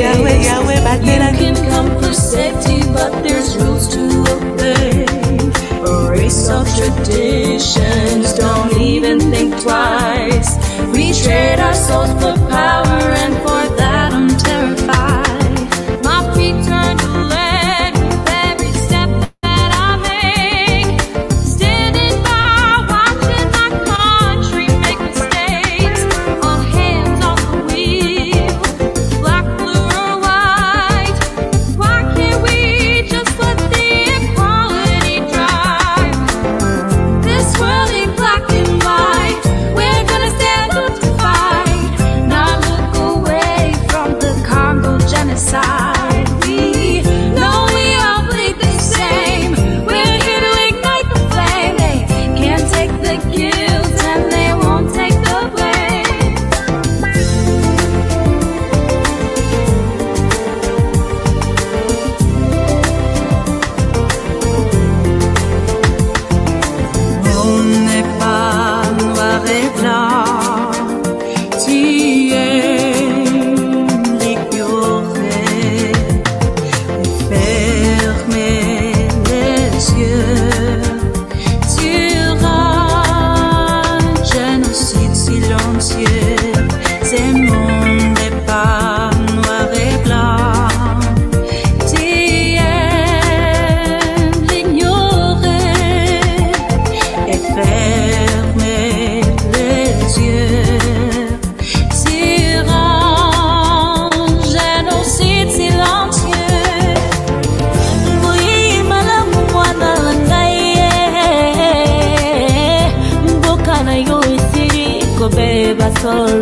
Speaker 15: Yawe Yawe batelani.
Speaker 16: You can come for safety, but there's rules to obey. A race of traditions, don't even think twice. We trade our souls for power, and for that I'm terrified. My feet turn to lead with every step that I make. Standing by, watching my country make mistakes. All hands on the wheel, black, blue, or white. Why can't we just let the equality drive? This world ain't black and white. We're gonna stand up to fight, not look away from the Congo genocide. We know we all bleed the same. We're here to ignite the flame. They can't take the guilt and they won't take the blame.
Speaker 15: On n'est pas noir et blanc, tu es l'ignoré. Fermez les yeux sur un génocide silencieux. Ce monde n'est pas noir et blanc, tu es l'ignoré. Et fermez les yeux sur un génocide silencieux. Oui, malamu mwana langaye, mboka na yo isiri kobeba solo.